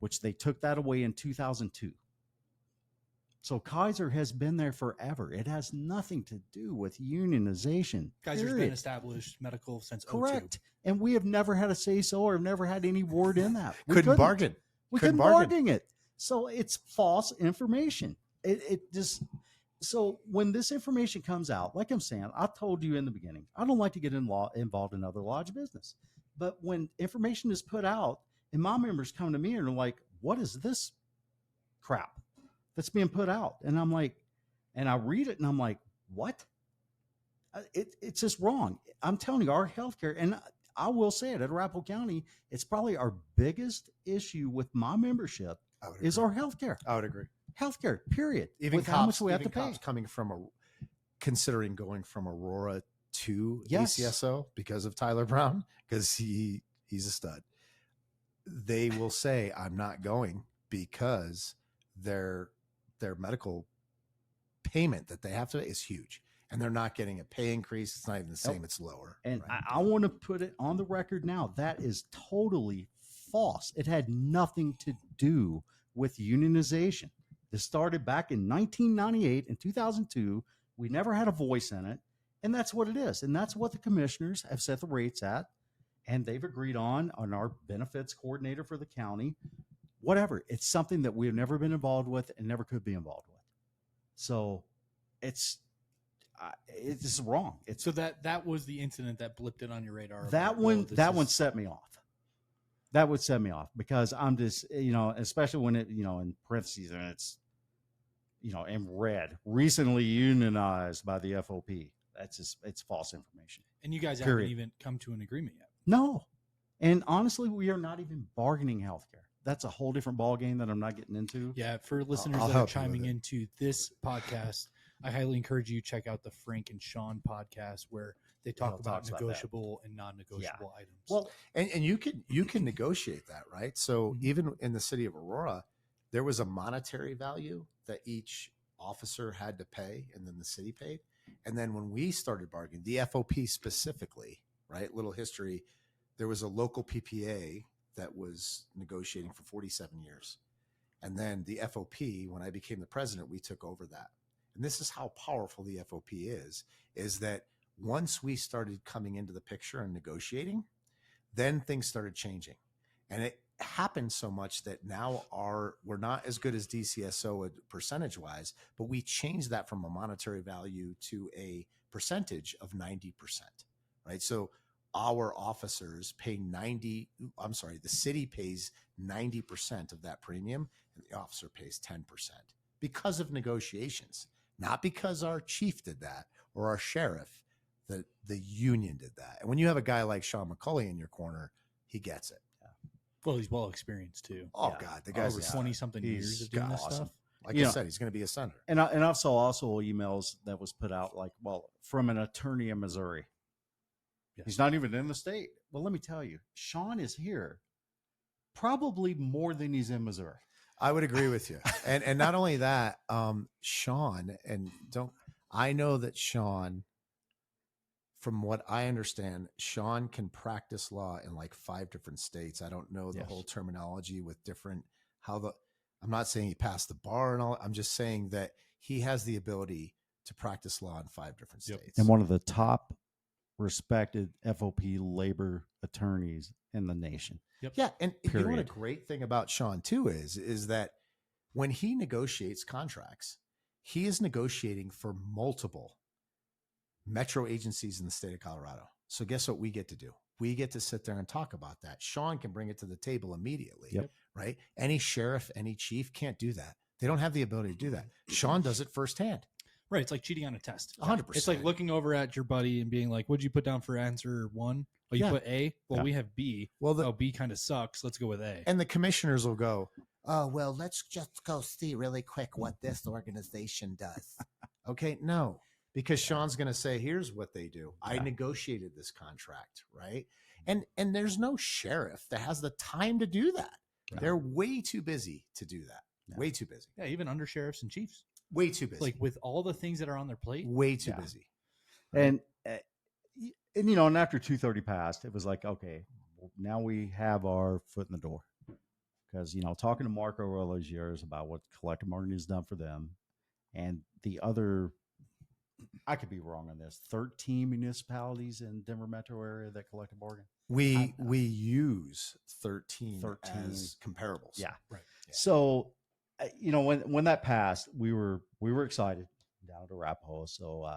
which they took that away in 2002. So Kaiser has been there forever. It has nothing to do with unionization. Kaiser's period. been established medical since 02. Correct. And we have never had a say-so or have never had any word in that. We Couldn't bargain. We Couldn't couldn't bargain. bargain it. So it's false information. It just, so when this information comes out, like I'm saying, I told you in the beginning, I don't like to get involved in other lodge business. But when information is put out and my members come to me and are like, what is this crap that's being put out? And I'm like, and I read it and I'm like, what? It's just wrong. I'm telling you, our healthcare, and I will say it, at Arapahoe County, it's probably our biggest issue with my membership is our healthcare. I would agree. Healthcare, period. Even with cops, how much we have to even cops pay. coming from considering going from Aurora to Yes. ACSO because of Tyler Brown, because he's a stud. They will say, I'm not going because their medical payment that they have to is huge. And they're not getting a pay increase. It's not even the same. It's lower. And right? I want to put it on the record now. That is totally false. It had nothing to do with unionization. This started back in 1998 and 2002. We never had a voice in it. And that's what it is. And that's what the commissioners have set the rates at. And they've agreed on our benefits coordinator for the county. Whatever. It's something that we've never been involved with and never could be involved with. So it's wrong. So that was the incident that blipped it on your radar. That one set me off. That would set me off because I'm just, especially when it, in parentheses and it's, in red, recently unionized by the FOP. That's just, it's false information. And you guys Period. haven't even come to an agreement yet. No. And honestly, we are not even bargaining healthcare. That's a whole different ballgame that I'm not getting into. Yeah, for listeners I'll that are help you chiming with it. into this podcast, I highly encourage you to check out the Frank and Sean podcast where they talk They'll about talk about that. negotiable and non-negotiable items. Well, And you can negotiate that, right? So Mhm. even in the city of Aurora, there was a monetary value that each officer had to pay, and then the city paid. And then when we started bargaining, the FOP specifically, right? Little history, there was a local PPA that was negotiating for 47 years. And then the FOP, when I became the president, we took over that. And this is how powerful the FOP is that once we started coming into the picture and negotiating, then things started changing. And it happened so much that now we're not as good as DCSO percentage wise, but we changed that from a monetary value to a percentage of 90%, right? So our officers pay the city pays 90% of that premium, and the officer pays 10% because of negotiations, not because our chief did that or our sheriff. The union did that. And when you have a guy like Sean McCulley in your corner, he gets it. Well, he's well experienced too. Oh God, the guy's over a 20 something years of doing this stuff. Like I said, he's going to be a senator. And I saw also emails that was put out like, well, from an attorney in Missouri. Yes. He's not even in the state. Well, let me tell you, Sean is here probably more than he's in Missouri. I would agree with you. And not only that, Sean, I know that Sean, from what I understand, Sean can practice law in like 5 different states. I don't know the whole terminology with I'm not saying he passed the bar and all. I'm just saying that he has the ability to practice law in 5 different states. And one of the top respected FOP labor attorneys in the nation. Yep. Yeah. And you know what a Period. great thing about Sean too is that when he negotiates contracts, he is negotiating for multiple metro agencies in the state of Colorado. So guess what we get to do? We get to sit there and talk about that. Sean can bring it to the table immediately, right? Any sheriff, any chief can't do that. They don't have the ability to do that. Sean does it firsthand. Right. It's like cheating on a test. 100%. It's like looking over at your buddy and being like, what'd you put down for answer 1? Oh, you put A? Well, we have B. Well, B kind of sucks. Let's go with A. And the commissioners will go, oh, well, let's just go see really quick what this organization does. Okay. No, because Sean's going to say, here's what they do. I negotiated this contract, right? And there's no sheriff that has the time to do that. Yeah. They're way too busy to do that. Yeah. Way too busy. Yeah, even under sheriffs and chiefs. Way too busy. Like with all the things that are on their plate. Way too busy. And you know, and after 2:30 passed, it was like, okay, now we have our foot in the door. Because, you know, talking to Mark over all those years about what collective bargaining has done for them and the other, I could be wrong on this, 13 municipalities in Denver metro area that collective bargain. We use 13 as comparables. Yeah. Right. Yeah. So, you know, when that passed, we were excited down at Arapahoe. So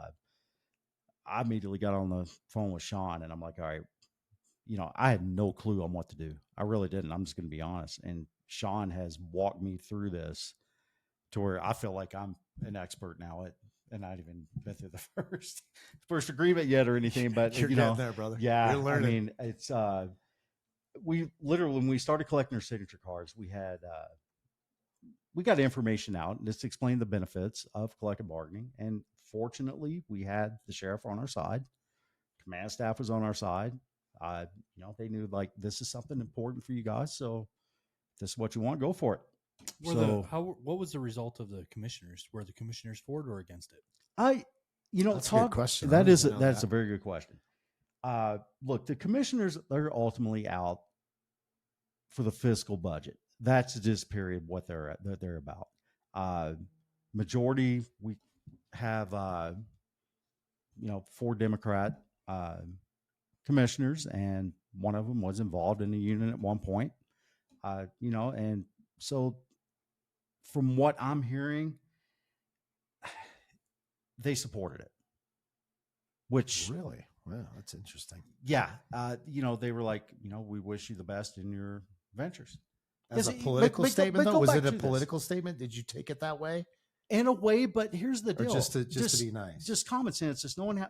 I immediately got on the phone with Sean and I'm like, all right, you know, I had no clue on what to do. I really didn't. I'm just going to be honest. And Sean has walked me through this to where I feel like I'm an expert now and I haven't even been through the first agreement yet or anything, but you're getting there, brother. Yeah. You're learning. I mean, it's, we literally, when we started collecting our signature cards, we had, we got information out and just explained the benefits of collective bargaining. And fortunately we had the sheriff on our side, command staff was on our side. You know, they knew like, this is something important for you guys. So if this is what you want, go for it. What was the result of the commissioners? Were the commissioners for it or against it? That's a good question. That's a very good question. Look, the commissioners, they're ultimately out for the fiscal budget. That's just period what they're about. Majority, we have, 4 Democrat, commissioners, and one of them was involved in the union at one point, and so from what I'm hearing, they supported it, which really, wow, that's interesting. Yeah. They were like, we wish you the best in your ventures. As a political statement, though, was it a political statement? Did you take it that way? In a way, but here's the deal: or just to be nice, just common sense. Just knowing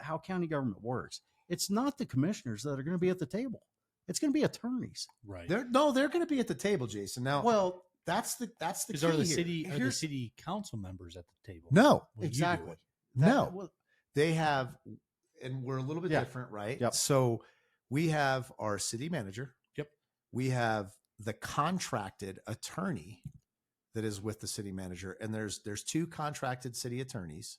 how county government works. It's not the commissioners that are going to be at the table. It's going to be attorneys, right? They're going to be at the table, Jason. Now, well, that's the key. Are the city council members at the table? No, exactly. They have, and we're a little bit different, right? Yep. So we have our city manager. Yep. We have the contracted attorney that is with the city manager, and there's 2 contracted city attorneys.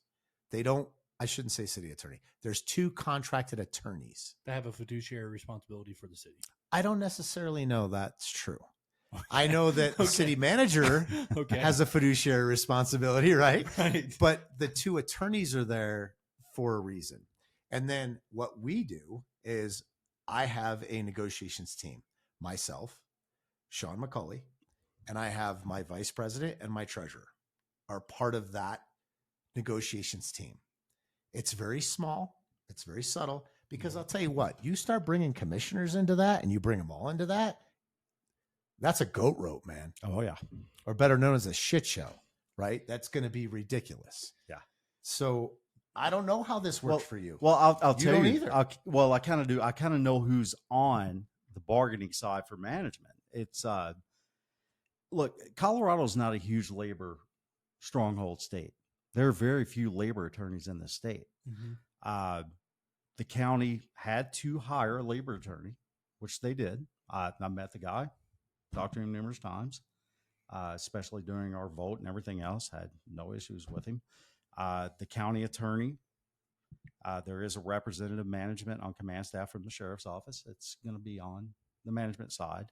I shouldn't say city attorney. There's 2 contracted attorneys that have a fiduciary responsibility for the city. I don't necessarily know that's true. Okay. I know that the city manager has a fiduciary responsibility, right? But the 2 attorneys are there for a reason. And then what we do is I have a negotiations team. myself, Sean McCulley, and I have my vice president and my treasurer are part of that negotiations team. It's very small. It's very subtle, because I'll tell you what, you start bringing commissioners into that and you bring them all into that, that's a goat rope, man. Oh yeah. Or better known as a shit show, right? That's going to be ridiculous. Yeah. So I don't know how this works for you. Well, I'll tell don't you. either. I kind of do. I kind of know who's on the bargaining side for management. It's look, Colorado's not a huge labor stronghold state. There are very few labor attorneys in the state. Mm-hmm. The county had to hire a labor attorney, which they did. I met the guy, talked to him numerous times, especially during our vote and everything else. Had no issues with him. The county attorney, there is a representative management on command staff from the sheriff's office. It's going to be on the management side.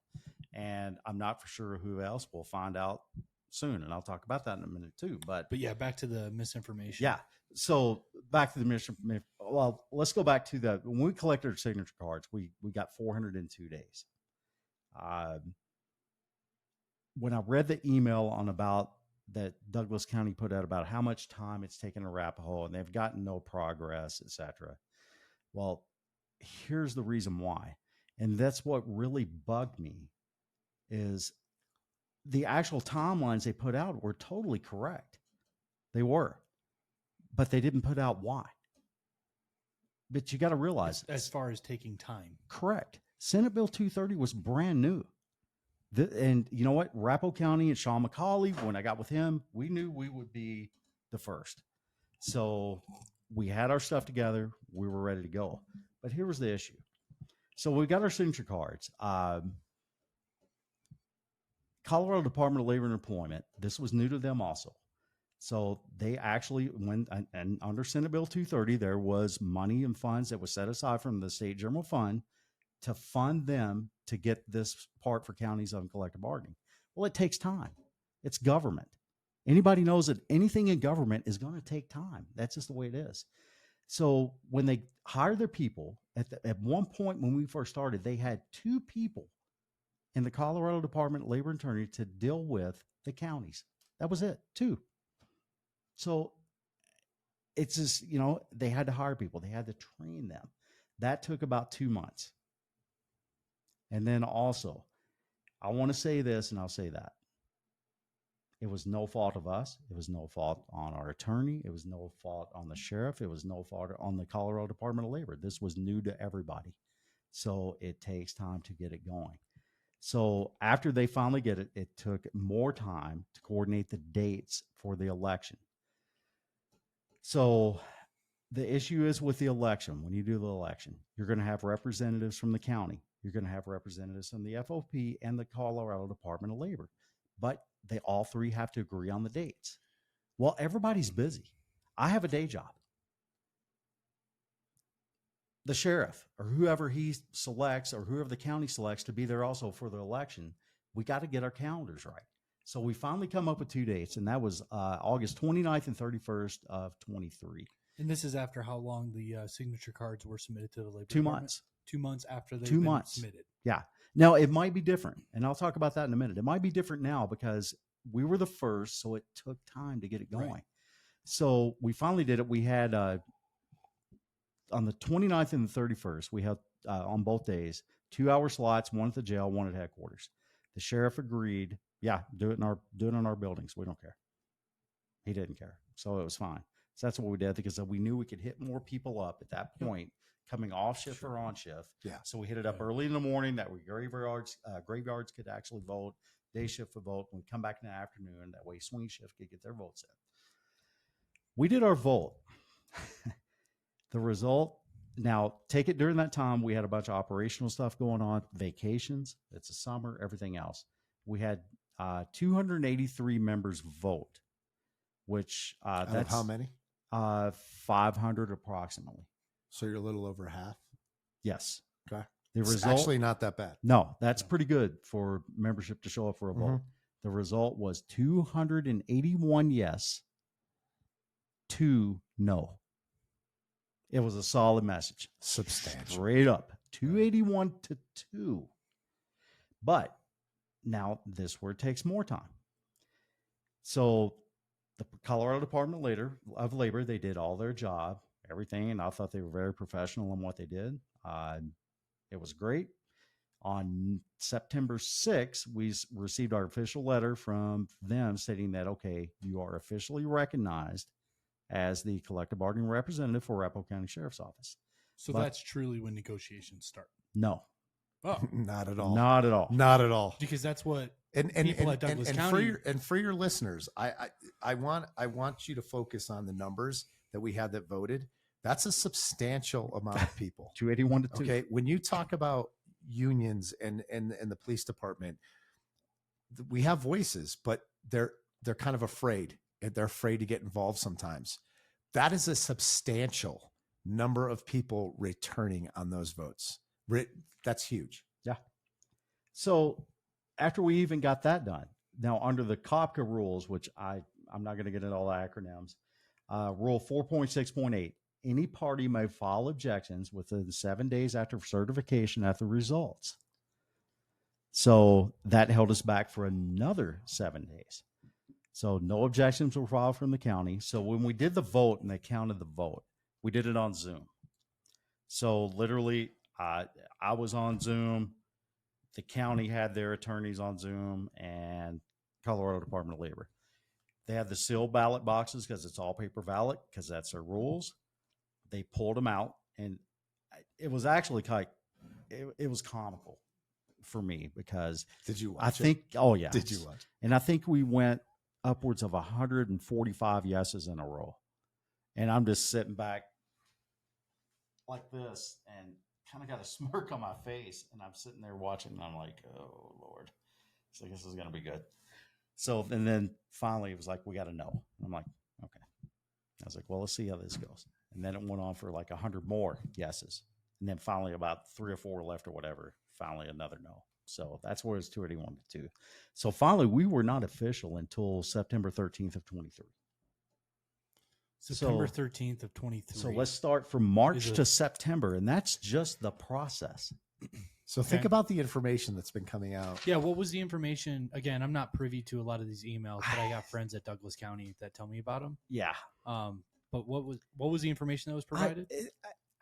And I'm not for sure who else. We'll find out soon. And I'll talk about that in a minute too. But yeah, back to the misinformation. Yeah. So back to the mission. Well, let's go back to when we collected our signature cards, we got 402 days. When I read the email on about that Douglas County put out about how much time it's taken Arapahoe and they've gotten no progress, etc. Well, here's the reason why. And that's what really bugged me is the actual timelines they put out were totally correct. They were, but they didn't put out why. But you got to realize as far as taking time. Correct. Senate Bill 230 was brand new. And you know what? Arapahoe County and Sean McCauley, when I got with him, we knew we would be the first. So we had our stuff together. We were ready to go. But here was the issue. So we got our signature cards. Colorado Department of Labor and Employment, this was new to them also. So they actually went, and under Senate Bill 230, there was money and funds that was set aside from the state general fund to fund them to get this part for counties on collective bargaining. Well, it takes time. It's government. Anybody knows that anything in government is going to take time. That's just the way it is. So when they hired their people, at one point when we first started, they had 2 people in the Colorado Department of Labor and Attorney to deal with the counties. That was it, 2. So it's just, they had to hire people. They had to train them. That took about 2 months. And then also, I want to say this and I'll say that. It was no fault of us. It was no fault on our attorney. It was no fault on the sheriff. It was no fault on the Colorado Department of Labor. This was new to everybody. So it takes time to get it going. So after they finally get it, it took more time to coordinate the dates for the election. So the issue is with the election, when you do the election, you're going to have representatives from the county. You're going to have representatives from the FOP and the Colorado Department of Labor. But they all 3 have to agree on the dates. Well, everybody's busy. I have a day job. The sheriff or whoever he selects or whoever the county selects to be there also for the election, we got to get our calendars right. So we finally come up with 2 dates, and that was August 29th and 31st of 23. And this is after how long the signature cards were submitted to the Labor 2 Department? months. 2 months after they've 2 been months submitted. Yeah. Now it might be different, and I'll talk about that in a minute. It might be different now because we were the first, so it took time to get it going. Right. So we finally did it. We had on the 29th and the 31st, we had on both days 2-hour slots, one at the jail, one at headquarters. The sheriff agreed, yeah, do it in our buildings. We don't care. He didn't care, so it was fine. So that's what we did because we knew we could hit more people up at that point. Coming off shift or on shift. Yeah. So we hit it up early in the morning that graveyards could actually vote, day shift would vote, and we come back in the afternoon. That way swing shift could get their votes in. We did our vote. The result, now take it during that time, we had a bunch of operational stuff going on, vacations, it's a summer, everything else. We had 283 members vote, which that's how many? 500 approximately. So you're a little over half? Yes. Okay. The It's result, actually not that bad. no, that's pretty good for membership to show up for a vote. Mm-hmm. The result was 281 yes, 2 no. It was a solid message. Substantial. Straight up. 281 to 2. But now this where it takes more time. So the Colorado Department of Labor, they did all their job, everything, and I thought they were very professional in what they did. It was great. On September 6th, we received our official letter from them stating that, okay, you are officially recognized as the collective bargaining representative for Arapahoe County Sheriff's Office. So But- that's truly when negotiations start. No, Oh, Not at all. not at all. Not at all. because that's what And people at Douglas County- for your listeners, I want you to focus on the numbers that we had that voted. That's a substantial amount of people. 281 to 2. Okay, when you talk about unions and the police department, we have voices, but they're kind of afraid. They're afraid to get involved sometimes. That is a substantial number of people returning on those votes. That's huge. So after we even got that done, now under the COBCA rules, which I'm not going to get into all the acronyms, rule 4.6.8, any party may file objections within 7 days after certification at the results. So that held us back for another 7 days. So no objections were filed from the county. So when we did the vote and they counted the vote, we did it on Zoom. So literally, I was on Zoom. The county had their attorneys on Zoom, and Colorado Department of Labor. They had the sealed ballot boxes because it's all paper ballot because that's their rules. They pulled them out, and it was actually it was comical for me because Did you watch I think, oh yeah. Did you watch? And I think we went upwards of 145 yeses in a row. And I'm just sitting back like this and kind of got a smirk on my face. And I'm sitting there watching and I'm like, oh Lord. So I guess this is going to be good. So, and then finally it was like, we got to know. I'm like, okay. I was like, well, let's see how this goes. And then it went on for like 100 more yeses. And then finally about 3 or 4 left or whatever, finally another no. So that's where it's 281 to 2. So finally, we were not official until September 13th of 23. September 13th of 23. So let's start from March Is it- to September, and that's just the process. So think Okay. about the information that's been coming out. Yeah, what was the information? Again, I'm not privy to a lot of these emails, but I got friends at Douglas County that tell me about them. Yeah. But what was the information that was provided?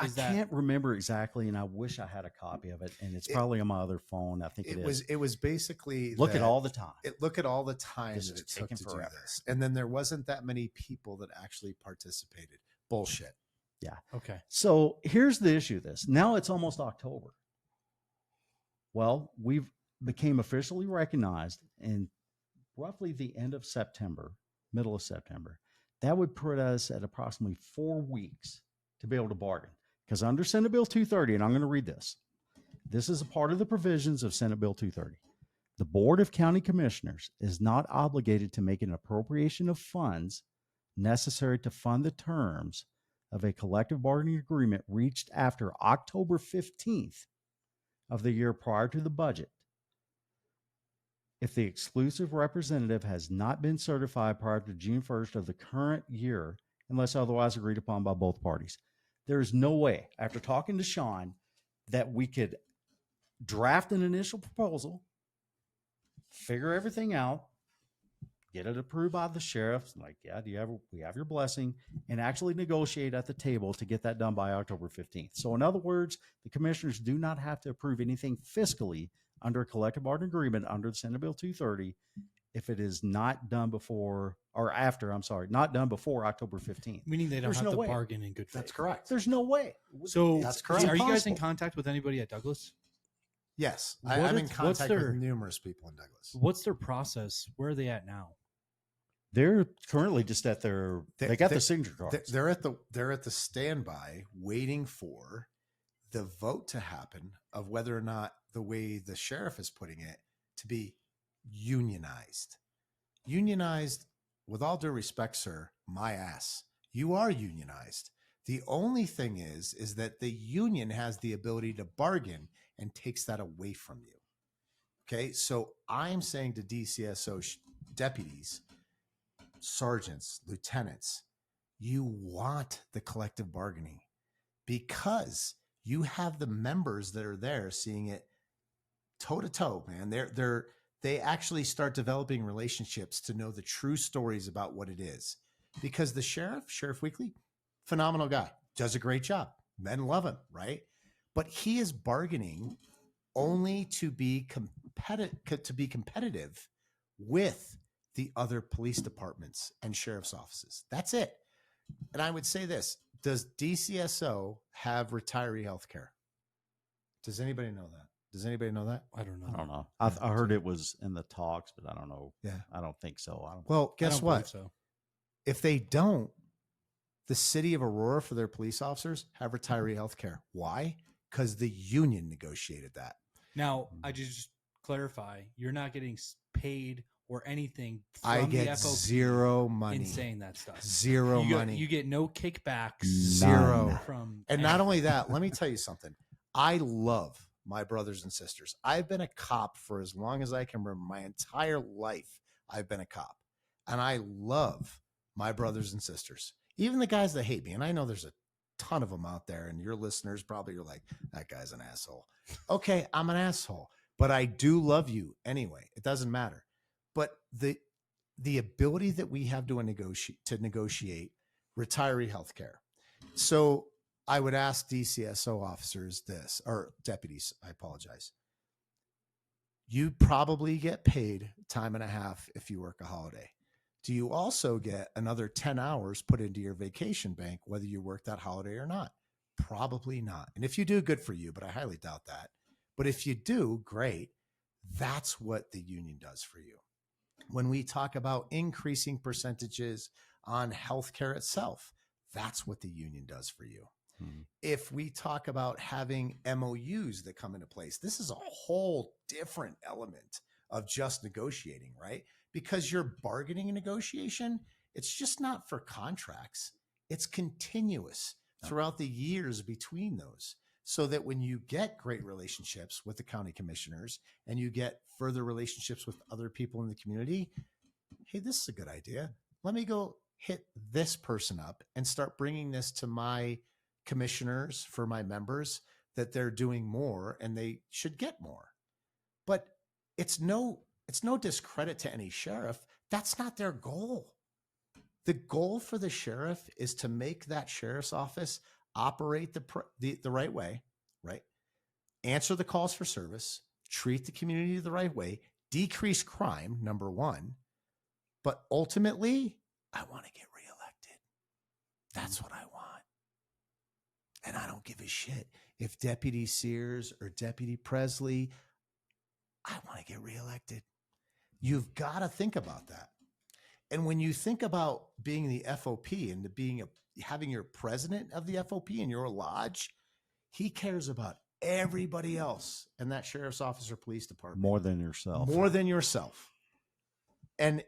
I Is that- can't remember exactly, and I wish I had a copy of it, and it's probably on my other phone. I think It was basically Look at that- all the time. look at all the time This that is it took taking to forever. do this, and then there wasn't that many people that actually participated. Bullshit. Okay. So here's the issue of this. Now it's almost October. Well, we've became officially recognized in roughly the end of September, middle of September. That would put us at approximately 4 weeks to be able to bargain. Because under Senate Bill 230, and I'm going to read this. This is a part of the provisions of Senate Bill 230. The Board of County Commissioners is not obligated to make an appropriation of funds necessary to fund the terms of a collective bargaining agreement reached after October 15th of the year prior to the budget, if the exclusive representative has not been certified prior to June 1st of the current year, unless otherwise agreed upon by both parties. There is no way, after talking to Sean, that we could draft an initial proposal, figure everything out, get it approved by the sheriff, like, yeah, we have your blessing, and actually negotiate at the table to get that done by October 15th. So in other words, the commissioners do not have to approve anything fiscally under a collective bargaining agreement under the Senate Bill 230 if it is not done before, or after, not done before October 15th. Meaning they don't There's have no to way. bargain in good faith. That's correct. There's no way. So That's correct. Are you guys in Impossible. contact with anybody at Douglas? Yes, What I'm is- in what's contact their- with numerous people in Douglas. What's their process? Where are they at now? They're currently just at their, they got the signature cards. They're at the standby waiting for the vote to happen of whether or not the way the sheriff is putting it to be unionized. Unionized, with all due respect, sir, my ass. You are unionized. The only thing is that the union has the ability to bargain and takes that away from you. Okay, so I'm saying to DCSO deputies, sergeants, lieutenants, you want the collective bargaining because you have the members that are there seeing it toe to toe, man. They actually start developing relationships to know the true stories about what it is. Because the Sheriff Weekly, phenomenal guy, does a great job. Men love him, right? But he is bargaining only to be competitive with the other police departments and sheriff's offices. That's it. And I would say this: does DCSO have retiree health care? Does anybody know that? Does anybody know that? I don't know. I don't know. I heard it was in the talks, but I don't know. Yeah. I don't think so. Well, I guess don't what? believe so. If they don't, the city of Aurora, for their police officers, have retiree health care. Why? Because the union negotiated that. Now, I just clarify, you're not getting paid or anything from I the get FOP zero money. in saying that stuff. Zero money. You get no kickbacks. Zero. From And not only that, let me tell you something. I love my brothers and sisters. I've been a cop for as long as I can remember. My entire life, I've been a cop. And I love my brothers and sisters, even the guys that hate me. And I know there's a ton of them out there, and your listeners probably are like, that guy's an asshole. Okay, I'm an asshole, but I do love you anyway. It doesn't matter. But the ability that we have to negotiate retiree health care. So I would ask DCSO officers this, or deputies, I apologize. You probably get paid time and a half if you work a holiday. Do you also get another 10 hours put into your vacation bank, whether you work that holiday or not? Probably not. And if you do, good for you, but I highly doubt that. But if you do, great. That's what the union does for you. When we talk about increasing percentages on healthcare itself, that's what the union does for you. Mm-hmm. If we talk about having MOUs that come into place, this is a whole different element of just negotiating, right? Because your bargaining and negotiation, it's just not for contracts. It's continuous throughout the years between those. So that when you get great relationships with the county commissioners and you get further relationships with other people in the community, hey, this is a good idea. Let me go hit this person up and start bringing this to my commissioners for my members that they're doing more and they should get more. But it's no discredit to any sheriff. That's not their goal. The goal for the sheriff is to make that sheriff's office operate the right way, right? Answer the calls for service, treat the community the right way, decrease crime, number one. But ultimately, I want to get reelected. That's what I want. And I don't give a shit if Deputy Sears or Deputy Presley, I want to get reelected. You've got to think about that. And when you think about being the FOP and having your president of the FOP in your lodge, he cares about everybody else in that sheriff's office or police department. More than yourself. More than yourself. And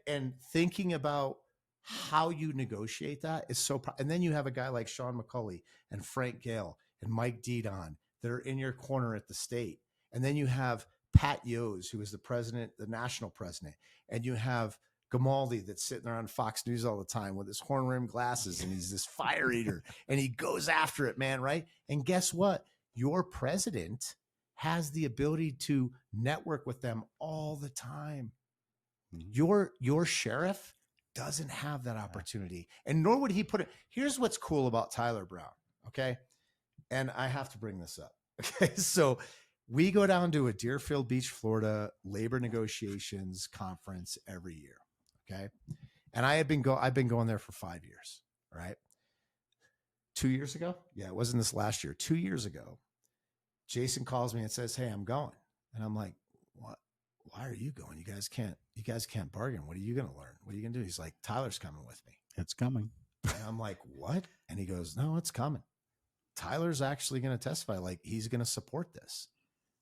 thinking about how you negotiate that is so. And then you have a guy like Sean McCulley and Frank Gale and Mike Didon that are in your corner at the state. And then you have Pat Yos, who is the president, the national president. And you have Gamaldi that's sitting there on Fox News all the time with his horn-rimmed glasses, and he's this fire eater, and he goes after it, man, right? And guess what? Your president has the ability to network with them all the time. Mm-hmm. Your sheriff doesn't have that opportunity, and nor would he put it. Here's what's cool about Tyler Brown, okay? And I have to bring this up, okay? So we go down to a Deerfield Beach, Florida labor negotiations conference every year. Okay. And I've been going there for 5 years. Right. 2 years ago. Yeah. It wasn't this last year. 2 years ago, Jason calls me and says, "Hey, I'm going." And I'm like, "What? Why are you going? You guys can't bargain. What are you going to learn? What are you going to do?" He's like, "Tyler's coming with me." It's coming. And I'm like, "What?" And he goes, "No, it's coming. Tyler's actually going to testify. Like, he's going to support this."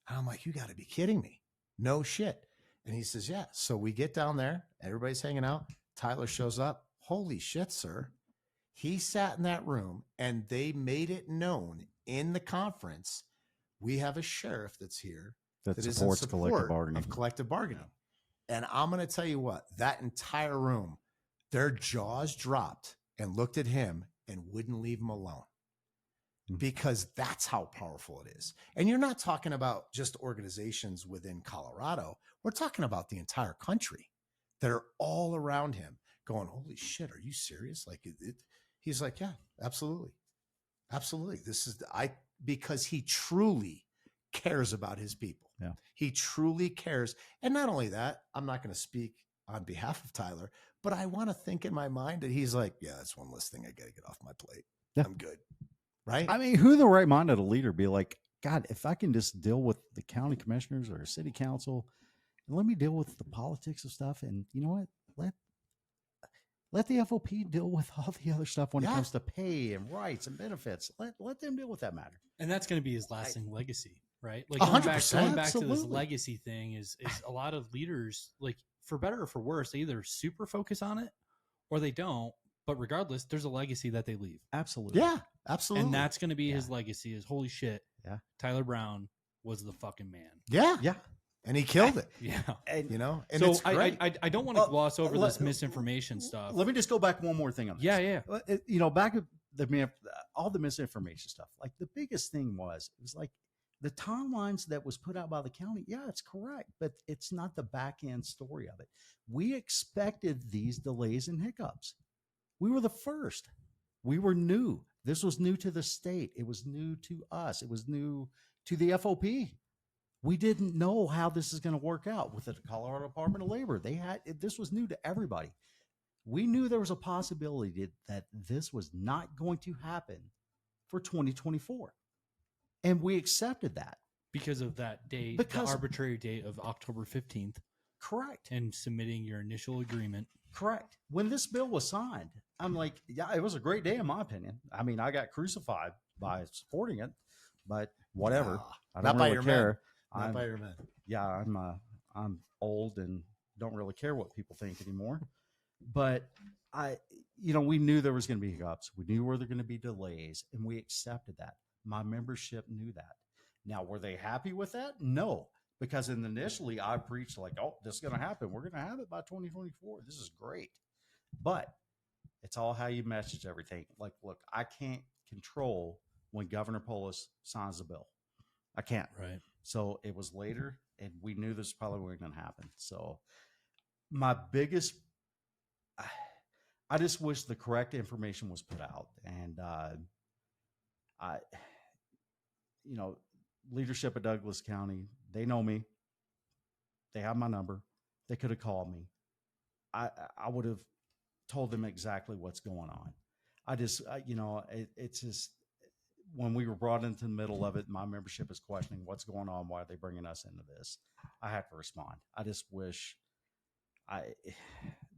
And I'm like, "You got to be kidding me. No shit." And he says, "Yeah." So we get down there, everybody's hanging out. Tyler shows up. Holy shit, sir. He sat in that room and they made it known in the conference, we have a sheriff that's here that supports collective bargaining. And I'm going to tell you what, that entire room, their jaws dropped and looked at him and wouldn't leave him alone. because that's how powerful it is. And you're not talking about just organizations within Colorado. We're talking about the entire country that are all around him going, holy shit, are you serious? Like he's like, yeah, absolutely. Absolutely. This is because he truly cares about his people. Yeah. He truly cares. And not only that, I'm not going to speak on behalf of Tyler, but I want to think in my mind that he's like, yeah, that's one less thing I got to get off my plate. Yeah. I'm good. Right. I mean, who the right minded a leader be like, God, if I can just deal with the county commissioners or city council and let me deal with the politics of stuff. And you know what? Let the FOP deal with all the other stuff when it comes to pay and rights and benefits. Let them deal with that matter. And that's going to be his lasting legacy, right? Like 100%. going back to this legacy thing is a lot of leaders, like for better or for worse, they either super focus on it or they don't. But regardless, there's a legacy that they leave. Absolutely. Yeah, absolutely. And that's going to be his legacy is holy shit. Yeah. Tyler Brown was the fucking man. Yeah. Yeah. And he killed it. Yeah. And, and so it's great. I don't want to gloss over this misinformation stuff. Let me just go back one more thing on this. Yeah. Back at all the misinformation stuff, like the biggest thing it was like the timelines that was put out by the county. Yeah, it's correct, but it's not the back end story of it. We expected these delays and hiccups. We were the first. We were new. This was new to the state. It was new to us. It was new to the FOP. We didn't know how this is going to work out with the Colorado Department of Labor. This was new to everybody. We knew there was a possibility that this was not going to happen for 2024. And we accepted that. Because of that date, the arbitrary date of October 15th. Correct. And submitting your initial agreement. Correct. When this bill was signed, I'm like, yeah, it was a great day in my opinion. I mean, I got crucified by supporting it, but whatever. I don't really care. Not by your men. Yeah, I'm old and don't really care what people think anymore. But we knew there was going to be hiccups. We knew where there were going to be delays, and we accepted that. My membership knew that. Now, were they happy with that? No, because initially I preached like, oh, this is going to happen. We're going to have it by 2024. This is great. But it's all how you message everything. Like, look, I can't control when Governor Polis signs the bill. I can't. Right. So it was later, and we knew this probably wasn't going to happen. So my biggest, I just wish the correct information was put out. And leadership of Douglas County, they know me. They have my number. They could have called me. I would have told them exactly what's going on. It's just, when we were brought into the middle of it, my membership is questioning what's going on. Why are they bringing us into this? I have to respond. I just wish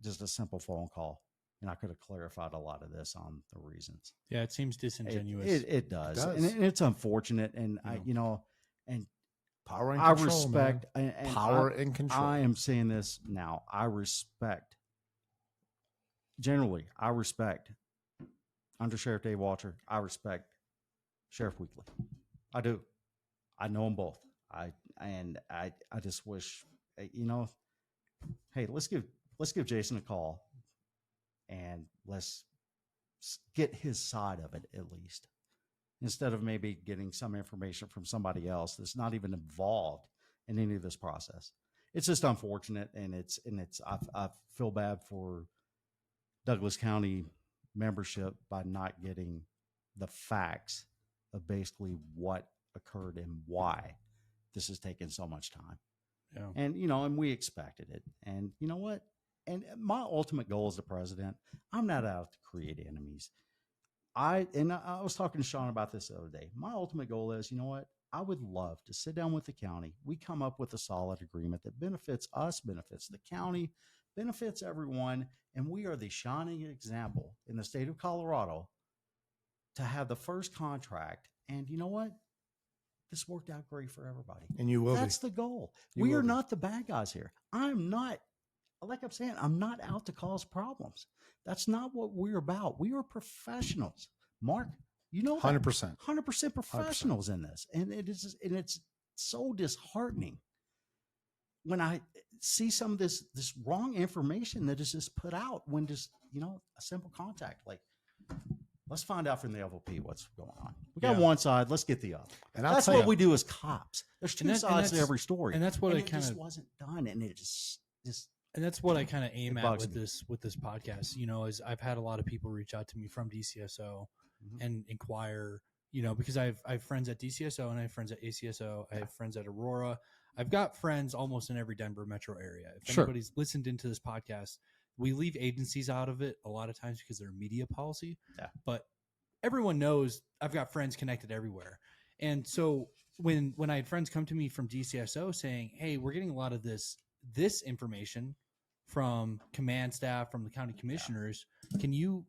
just a simple phone call, and I could have clarified a lot of this on the reasons. Yeah, it seems disingenuous. It does. And it's unfortunate. And and power and I control, respect power and control. I am saying this now. I respect Under Sheriff Dave Walter. I respect Sheriff Weekly. I do. I know them both. I just wish, hey, let's give Jason a call and let's get his side of it at least, instead of maybe getting some information from somebody else that's not even involved in any of this process. It's just unfortunate, and I feel bad for Douglas County membership by not getting the facts of basically what occurred and why this has taken so much time. Yeah. And, and we expected it. And you know what? And my ultimate goal as the president, I'm not out to create enemies. I was talking to Sean about this the other day. My ultimate goal is, you know what? I would love to sit down with the county. We come up with a solid agreement that benefits us, benefits the county, benefits everyone. And we are the shining example in the state of Colorado to have the first contract. And you know what? This worked out great for everybody. And you will. That's the goal. We are not the bad guys here. I'm not, like I'm saying, I'm not out to cause problems. That's not what we're about. We are professionals. Mark, you know, 100%. 100% professionals in this. And it's so disheartening when I see some of this wrong information that is just put out when just, a simple contact, like Let's find out from the FOP what's going on. We got Yeah. one side. Let's get the other. And I'll That's tell what you, we do as cops. There's two And sides to that's- every story. And that's what I it kind just of wasn't done. And it just and that's what I kind of aim at bugs with me. this podcast. You know, is I've had a lot of people reach out to me from DCSO Mhm. and inquire. You know, because I have friends at DCSO and I have friends at ACSO. I have friends at Aurora. I've got friends almost in every Denver metro area. If Sure. anybody's listened into this podcast, we leave agencies out of it a lot of times because they're media policy. Yeah. But everyone knows I've got friends connected everywhere. And so when I had friends come to me from DCSO saying, "Hey, we're getting a lot of this information from command staff, from the county commissioners, can you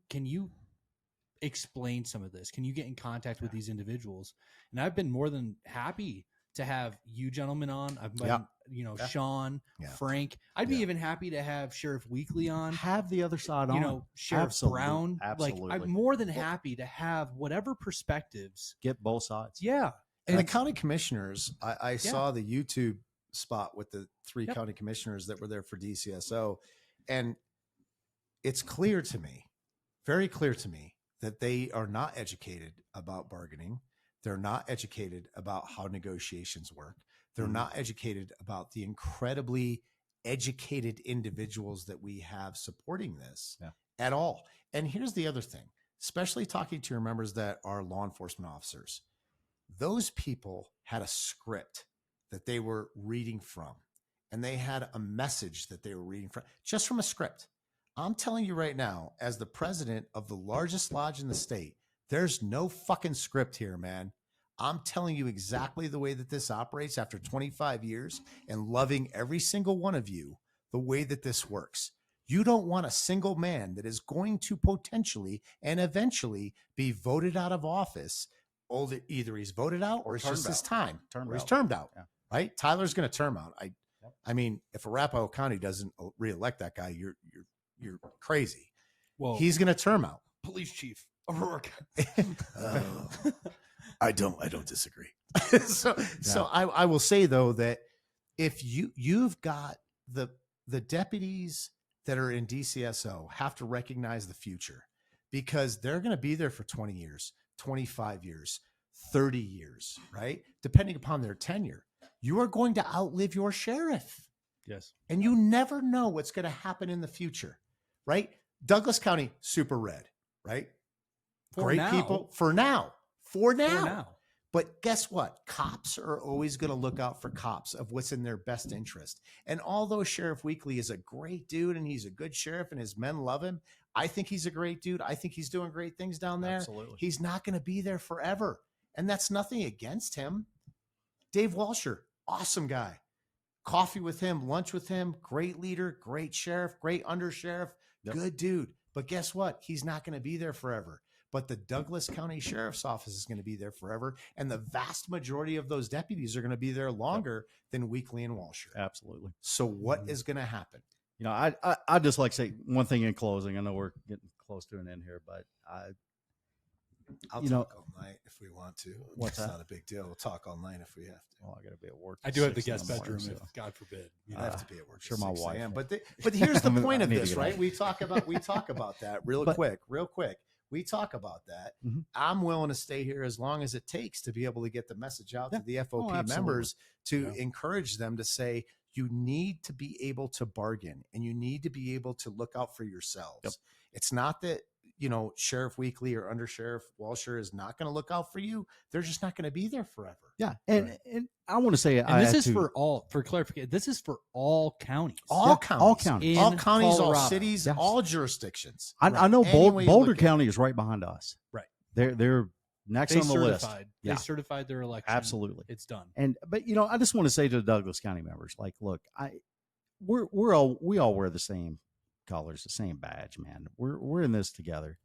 explain some of this? Can you get in contact with these individuals?" And I've been more than happy to have you gentlemen on. I've been, Yeah. Sean, Yeah. Frank. I'd be Yeah. even happy to have Sheriff Weekly on. have the other side on. You know, Sheriff Absolutely. Brown. Absolutely. Like, I'm more than happy to have whatever perspectives. Get both sides. Yeah. And the county commissioners, I Yeah. saw the YouTube spot with the 3 Yep. county commissioners that were there for DCSO. And it's clear to me, very clear to me, that they are not educated about bargaining. They're not educated about how negotiations work. They're not educated about the incredibly educated individuals that we have supporting this at all. And here's the other thing, especially talking to your members that are law enforcement officers. Those people had a script that they were reading from, and they had a message that they were reading from, just from a script. I'm telling you right now, as the president of the largest lodge in the state, there's no fucking script here, man. I'm telling you exactly the way that this operates after 25 years and loving every single one of you, the way that this works. You don't want a single man that is going to potentially and eventually be voted out of office. Either he's voted out or it's just his time. Or he's termed out, right? Tyler's going to term out. I mean, if Arapahoe County doesn't reelect that guy, you're crazy. Well, He's going to term out. police chief Aurora. I don't disagree. So I will say though that if you've got the deputies that are in DCSO have to recognize the future, because they're going to be there for 20 years, 25 years, 30 years, right? Depending upon their tenure. You are going to outlive your sheriff. Yes. And you never know what's going to happen in the future, right? Douglas County, super red, right? Great people for now. But guess what? Cops are always going to look out for cops of what's in their best interest. And although Sheriff Weekly is a great dude and he's a good sheriff and his men love him, I think he's a great dude. I think he's doing great things down there. Absolutely. He's not going to be there forever. And that's nothing against him. Dave Walsher, awesome guy. Coffee with him, lunch with him, great leader, great sheriff, great undersheriff, good dude. But guess what? He's not going to be there forever. But the Douglas County Sheriff's Office is going to be there forever. And the vast majority of those deputies are going to be there longer than Weekly and Walsher. Absolutely. So what is going to happen? You know, I just like to say one thing in closing. I know we're getting close to an end here, but I'll you talk all night if we want to. What's It's that? not a big deal. We'll talk all night if we have to. well, I got to be at work. I at do have the 6 in guest morning, bedroom, so- if God forbid. You I know. have to be at work. sure at my 6 wife a.m. will. But here's the I point of need to this, get right? on. We talk about that real quick. We talk about that. Mhm. I'm willing to stay here as long as it takes to be able to get the message out to the FOP absolutely. members to encourage them to say, you need to be able to bargain and you need to be able to look out for yourselves. Yep. It's not that, you know, Sheriff Weekly or Under Sheriff Walsher is not going to look out for you. They're just not going to be there forever. Yeah. And I want to say, And this is for clarification, this is for all counties. All counties, In all counties, all Colorado. cities, Yes. all jurisdictions. I know Any way you Boulder look at it. County is right behind us. Right. They're next They on the list. certified. Yeah. They certified their election. Absolutely. It's done. But you know, I just want to say to the Douglas County members, like, look, we all wear the same colors, the same badge, man. We're in this together.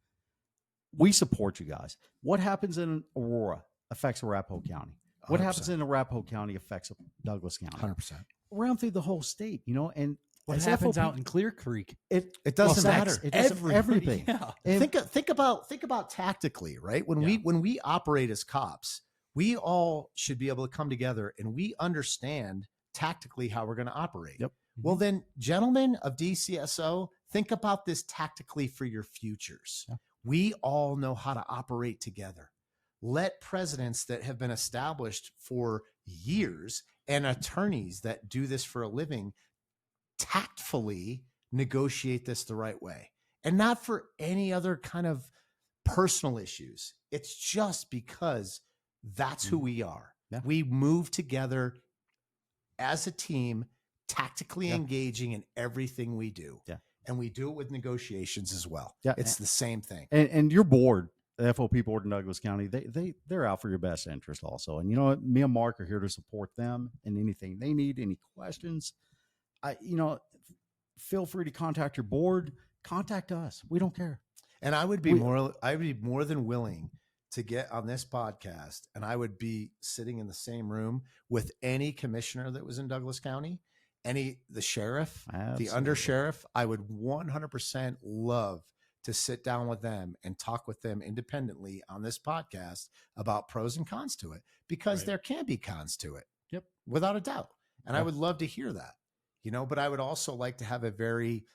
We support you guys. What happens in Aurora affects Arapahoe County. What 100%. happens in Arapahoe County affects Douglas County. 100%. Around through the whole state, you know, and What as happens FOP out in Clear Creek? It doesn't matter. It does everything. Yeah. And Think about tactically, right? When we operate as cops, we all should be able to come together and we understand tactically how we're going to operate. Yep. Well, then, gentlemen of DCSO, think about this tactically for your futures. Yeah. We all know how to operate together. Let presidents that have been established for years and attorneys that do this for a living tactfully negotiate this the right way, and not for any other kind of personal issues. It's just because that's who we are. Yeah. We move together as a team, tactically engaging in everything we do. Yeah. And we do it with negotiations as well. Yeah. It's the same thing. And your board, the FOP board in Douglas County, they're out for your best interest also. And you know what? Me and Mark are here to support them in anything they need, any questions. Feel free to contact your board, contact us. We don't care. And I would be more than willing to get on this podcast, and I would be sitting in the same room with any commissioner that was in Douglas County, the sheriff, Absolutely. the under sheriff. I would 100% love to sit down with them and talk with them independently on this podcast about pros and cons to it, because there can be cons to it. Yep. Without a doubt. And I would love to hear that, but I would also like to have a very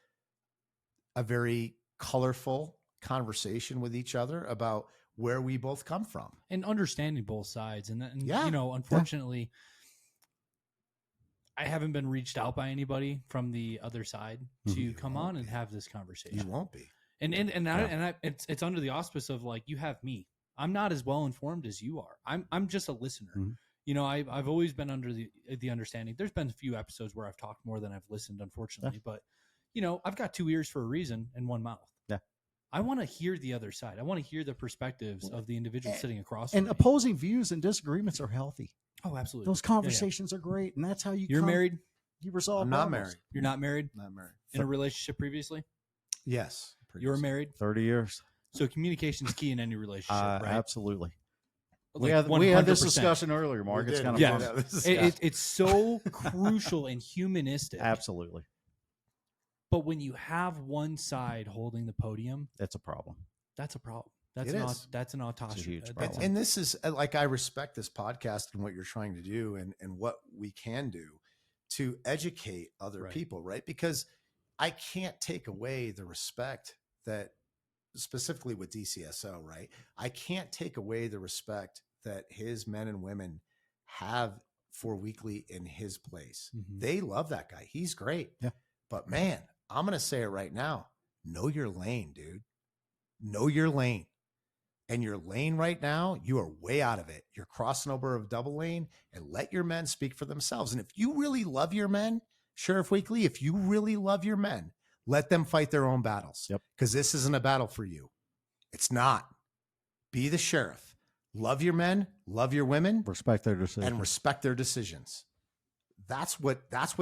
colorful conversation with each other about where we both come from and understanding both sides. And Yeah. Unfortunately, I haven't been reached out by anybody from the other side to come on and have this conversation. You won't be. It's under the auspice of like, you have me. I'm not as well informed as you are. I'm just a listener. Mm-hmm. I've always been under the understanding. There's been a few episodes where I've talked more than I've listened, unfortunately. But I've got 2 ears for a reason and 1 mouth. Yeah. I want to hear the other side. I want to hear the perspectives of the individual sitting across And from me. opposing views and disagreements are healthy. Oh, absolutely. Those conversations are great, and that's how You're married? You resolve. I'm not problems. married. You're not married? Not married. In a relationship previously? Yes. You were married? 30 years. So communication is key in any relationship, right? Absolutely. Like we had this 100%. discussion earlier, Mark. It's kind of Yeah. fun. It's so crucial and humanistic. Absolutely. But when you have one side holding the podium, That's a problem. that's a problem. It is. That's an autonomy. It's a huge problem. And this is like, I respect this podcast and what you're trying to do and what we can do to educate other people, right? Because I can't take away the respect that, specifically with DCSO, right? I can't take away the respect that his men and women have for Weekly in his place. Mm-hmm. They love that guy. He's great. Yeah. But man, I'm going to say it right now. Know your lane, dude. Know your lane. And your lane right now, you are way out of it. You're crossing over a double lane, and let your men speak for themselves. And if you really love your men, Sheriff Weekly, if you really love your men, let them fight their own battles. Yep. Because this isn't a battle for you. It's not. Be the sheriff. Love your men, love your women, Respect their decisions. and respect their decisions. That's what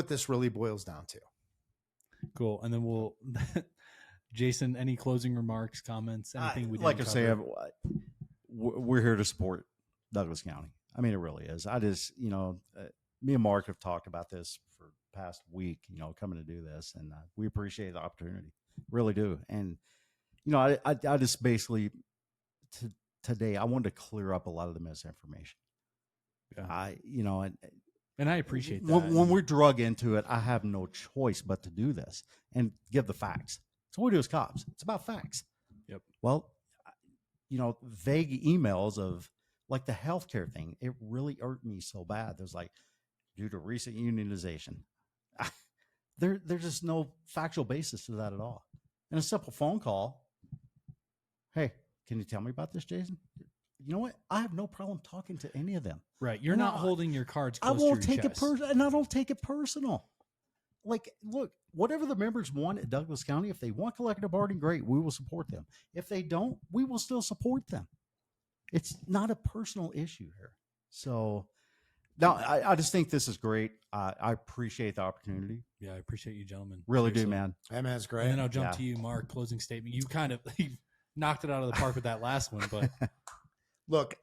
this really boils down to. Cool. And then we'll, Jason, any closing remarks, comments, anything we didn't like I say, cover? we're here to support Douglas County. I mean, it really is. I just, me and Mark have talked about this for the past week, coming to do this, and we appreciate the opportunity. Really do. And, I just basically, today, I wanted to clear up a lot of the misinformation. Yeah. And I appreciate that. When we're drug into it, I have no choice but to do this and give the facts. That's what we do as cops. It's about facts. Yep. Well, vague emails of like the healthcare thing, it really irked me so bad. There's like, due to recent unionization, there's just no factual basis to that at all. And a simple phone call. Hey, can you tell me about this, Jason? You know what? I have no problem talking to any of them. Right. You're not holding your cards I close won't to your take it chest. personal, and I don't take it personal. Like, look, whatever the members want at Douglas County, if they want collective bargaining, great, we will support them. If they don't, we will still support them. It's not a personal issue here. So, no, I just think this is great. I appreciate the opportunity. Yeah, I appreciate you, gentlemen. Really Seriously. do, man. Hey, man, it's great. And then I'll jump to you, Mark. Closing statement. You kind of knocked it out of the park with that last one, but Look,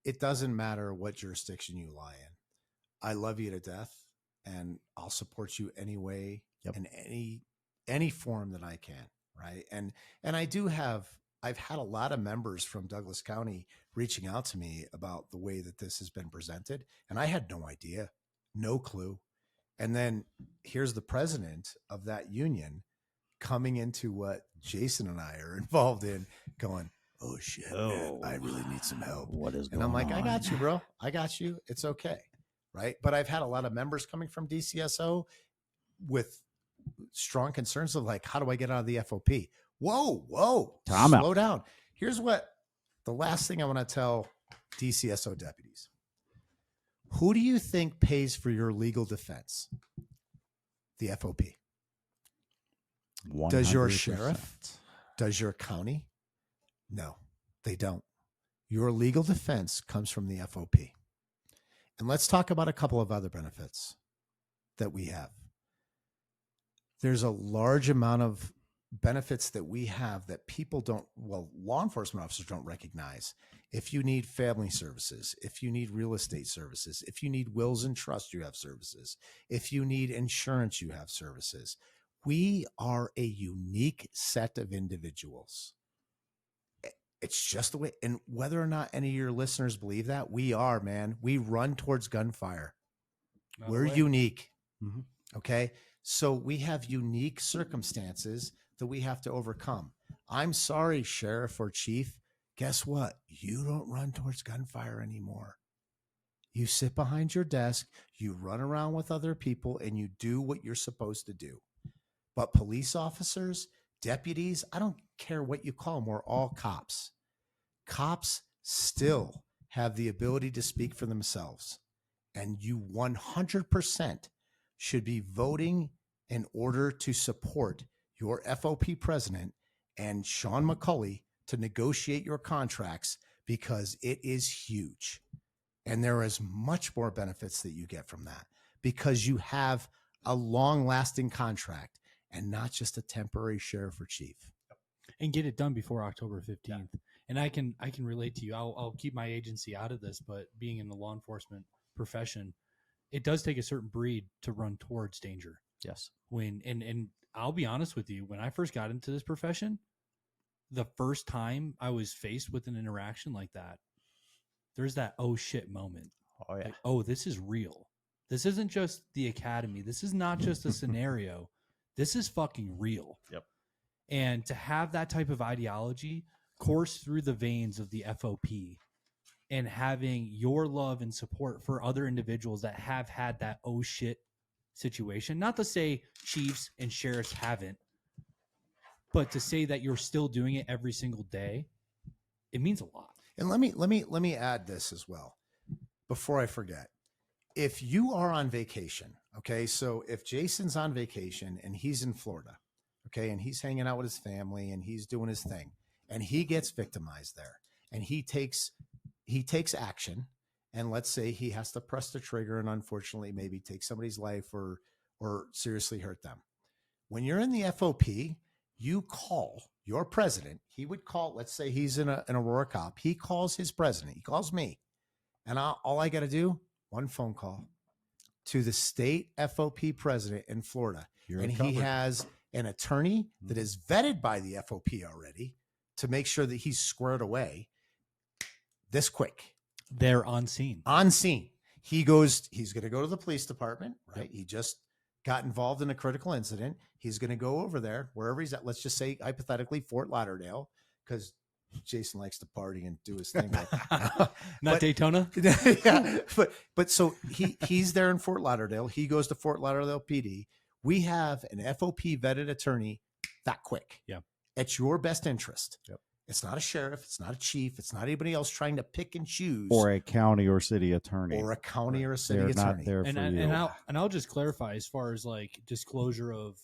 it doesn't matter what jurisdiction you lie in. I love you to death, and I'll support you any way, in any form that I can. Right. And I've had a lot of members from Douglas County reaching out to me about the way that this has been presented. And I had no idea, no clue. And then here's the president of that union coming into what Jason and I are involved in going, oh shit, man, Oh, I really need some help. What is And going I'm like, on? I got you, bro. I got you. It's okay. Right. But I've had a lot of members coming from DCSO with strong concerns of like, how do I get out of the FOP? Whoa, Time slow out. down. Here's what the last thing I want to tell DCSO deputies. Who do you think pays for your legal defense? The FOP. Does your 100%. sheriff? Does your county? No, they don't. Your legal defense comes from the FOP. And let's talk about a couple of other benefits that we have. There's a large amount of benefits that we have that people don't, well, law enforcement officers don't recognize. If you need family services, if you need real estate services, if you need wills and trust, you have services. If you need insurance, you have services. We are a unique set of individuals. It's just the way, and whether or not any of your listeners believe that, we are, man. We run towards gunfire. We're unique. Mm-hmm. Okay. So we have unique circumstances that we have to overcome. I'm sorry, sheriff or chief. Guess what? You don't run towards gunfire anymore. You sit behind your desk, you run around with other people, and you do what you're supposed to do. But police officers, deputies, I don't care what you call them. We're all cops. Cops still have the ability to speak for themselves. And you 100% should be voting in order to support your FOP president and Sean McCulley to negotiate your contracts, because it is huge. And there is much more benefits that you get from that because you have a long-lasting contract and not just a temporary sheriff or chief. And get it done before October 15th. Yeah. And I can relate to you. I'll keep my agency out of this, but being in the law enforcement profession, it does take a certain breed to run towards danger. Yes. And I'll be honest with you, when I first got into this profession, the first time I was faced with an interaction like that, there's that oh shit moment. Oh yeah. Like, oh, this is real. This isn't just the academy. This is not just a scenario. This is fucking real. Yep. And to have that type of ideology course through the veins of the FOP and having your love and support for other individuals that have had that oh shit situation, not to say chiefs and sheriffs haven't, but to say that you're still doing it every single day, it means a lot. And let me add this as well before I forget. If you are on vacation, okay, so if Jason's on vacation and he's in Florida, okay, and he's hanging out with his family and he's doing his thing and he gets victimized there and he takes action, and let's say he has to press the trigger and unfortunately maybe take somebody's life or seriously hurt them. When you're in the FOP, you call your president. He would call, let's say he's an Aurora cop. He calls his president. He calls me. And all I got to do, one phone call to the state FOP president in Florida. And he has an attorney that is vetted by the FOP already to make sure that he's squared away this quick. They're on scene. On scene. He's going to go to the police department, right? Yep. He just got involved in a critical incident. He's going to go over there, wherever he's at. Let's just say, hypothetically, Fort Lauderdale, because Jason likes to party and do his thing. Not Daytona? Yeah. But so he's there in Fort Lauderdale. He goes to Fort Lauderdale PD. We have an FOP vetted attorney that quick. Yeah. It's your best interest. Yep. It's not a sheriff. It's not a chief. It's not anybody else trying to pick and choose. Or a county or city attorney. Or a county or a city They're attorney. Not there for you. And I'll just clarify as far as like disclosure of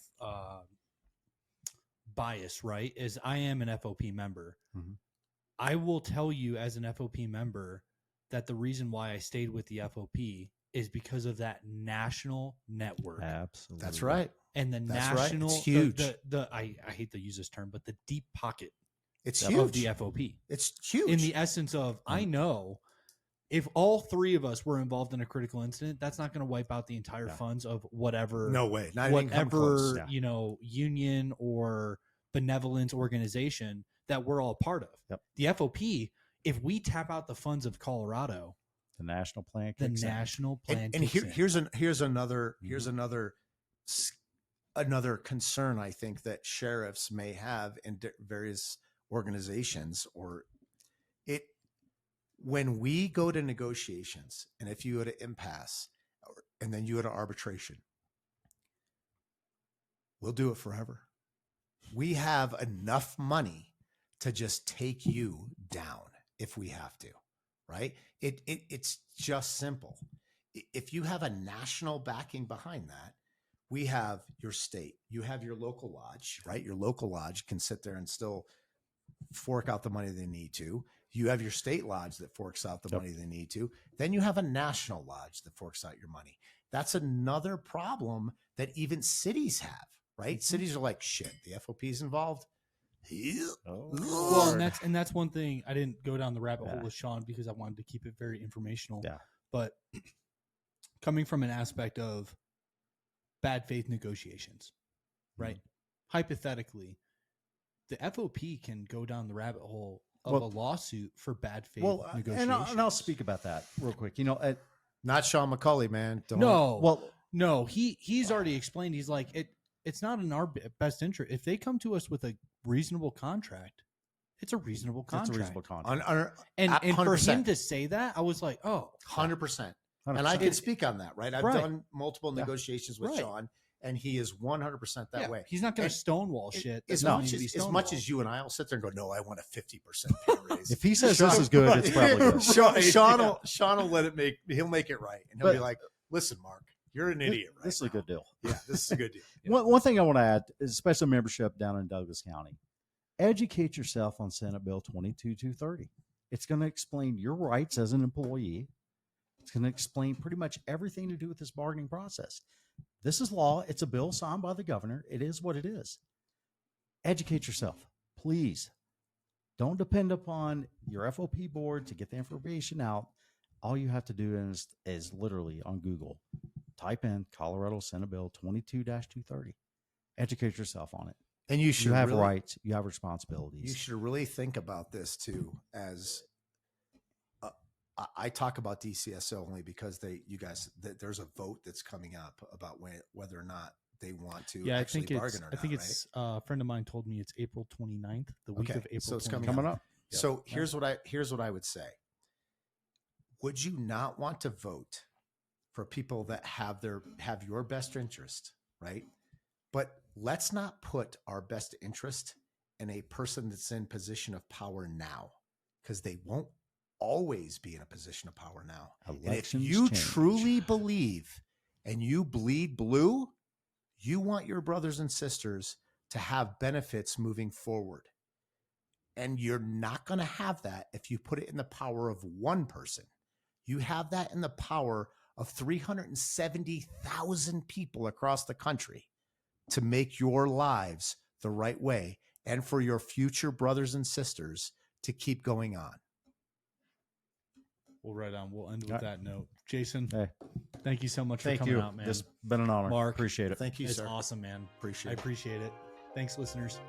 bias, right? Is I am an FOP member. Mm-hmm. I will tell you as an FOP member that the reason why I stayed with the FOP is because of that national network. Absolutely. That's right. And That's national, right. It's huge. I hate to use this term, but the deep pocket. It's of huge. The FOP. It's huge. In the essence of, I know if all three of us were involved in a critical incident, that's not going to wipe out the entire funds of whatever. No way. Not even come close. Union or benevolent organization that we're all part of. Yep. The FOP, if we tap out the funds of Colorado, the national plan. And here's another another concern I think that sheriffs may have in various organizations or it, when we go to negotiations and if you go to impasse and then you go to arbitration, we'll do it forever. We have enough money to just take you down if we have to, right? It's just simple. If you have a national backing behind that, we have your state, you have your local lodge, right? Your local lodge can sit there and still fork out the money they need to. You have your state lodge that forks out the money they need to. Then you have a national lodge that forks out your money. That's another problem that even cities have, right? Mm-hmm. Cities are like, shit, the FOP's involved. Well, and that's one thing. I didn't go down the rabbit hole with Sean because I wanted to keep it very informational. Yeah. But coming from an aspect of bad faith negotiations, right? Hypothetically, the FOP can go down the rabbit hole of a lawsuit for bad faith negotiations. And I'll speak about that real quick. Not Sean McCauley, man. No, he's already explained. He's like, it's not in our best interest. If they come to us with a reasonable contract, it's a reasonable contract. It's a reasonable contract. And for him to say that, I was like, oh. 100%. And I can speak on that, right? I've done multiple negotiations with Sean, and he is 100% that way. He's not going to stonewall shit. As much as you and I will sit there and go, no, I want a 50% pay raise. If he says this is good, it's probably good. Sean will he'll make it right. And he'll be like, listen, Mark, you're an idiot, right? This is a good deal. Yeah, this is a good deal. One thing I want to add is special membership down in Douglas County. Educate yourself on Senate Bill 22230. It's going to explain your rights as an employee. It's going to explain pretty much everything to do with this bargaining process. This is law. It's a bill signed by the governor. It is what it is. Educate yourself, please. Don't depend upon your FOP board to get the information out. All you have to do is literally on Google, type in Colorado Senate Bill 22-230. Educate yourself on it. And you have rights. You have responsibilities. You should really think about this too. As I talk about DCSO only because there's a vote that's coming up about whether or not they want to actually bargain or not. I think it's a friend of mine told me it's April 29th, the week of April. So it's 29th. coming up. Yep. So here's what I would say. Would you not want to vote for people that have your best interest, right? But let's not put our best interest in a person that's in position of power now, because they won't always be in a position of power now. Elections and if you change. truly believe and you bleed blue, you want your brothers and sisters to have benefits moving forward. And you're not going to have that if you put it in the power of one person. You have that in the power of 370,000 people across the country to make your lives the right way and for your future brothers and sisters to keep going on. Well, right on. We'll end with that note. Jason, thank you so much for coming out, man. It's been an honor. Mark, appreciate it. Thank you, it's sir. Awesome, man. I appreciate it. Thanks, listeners.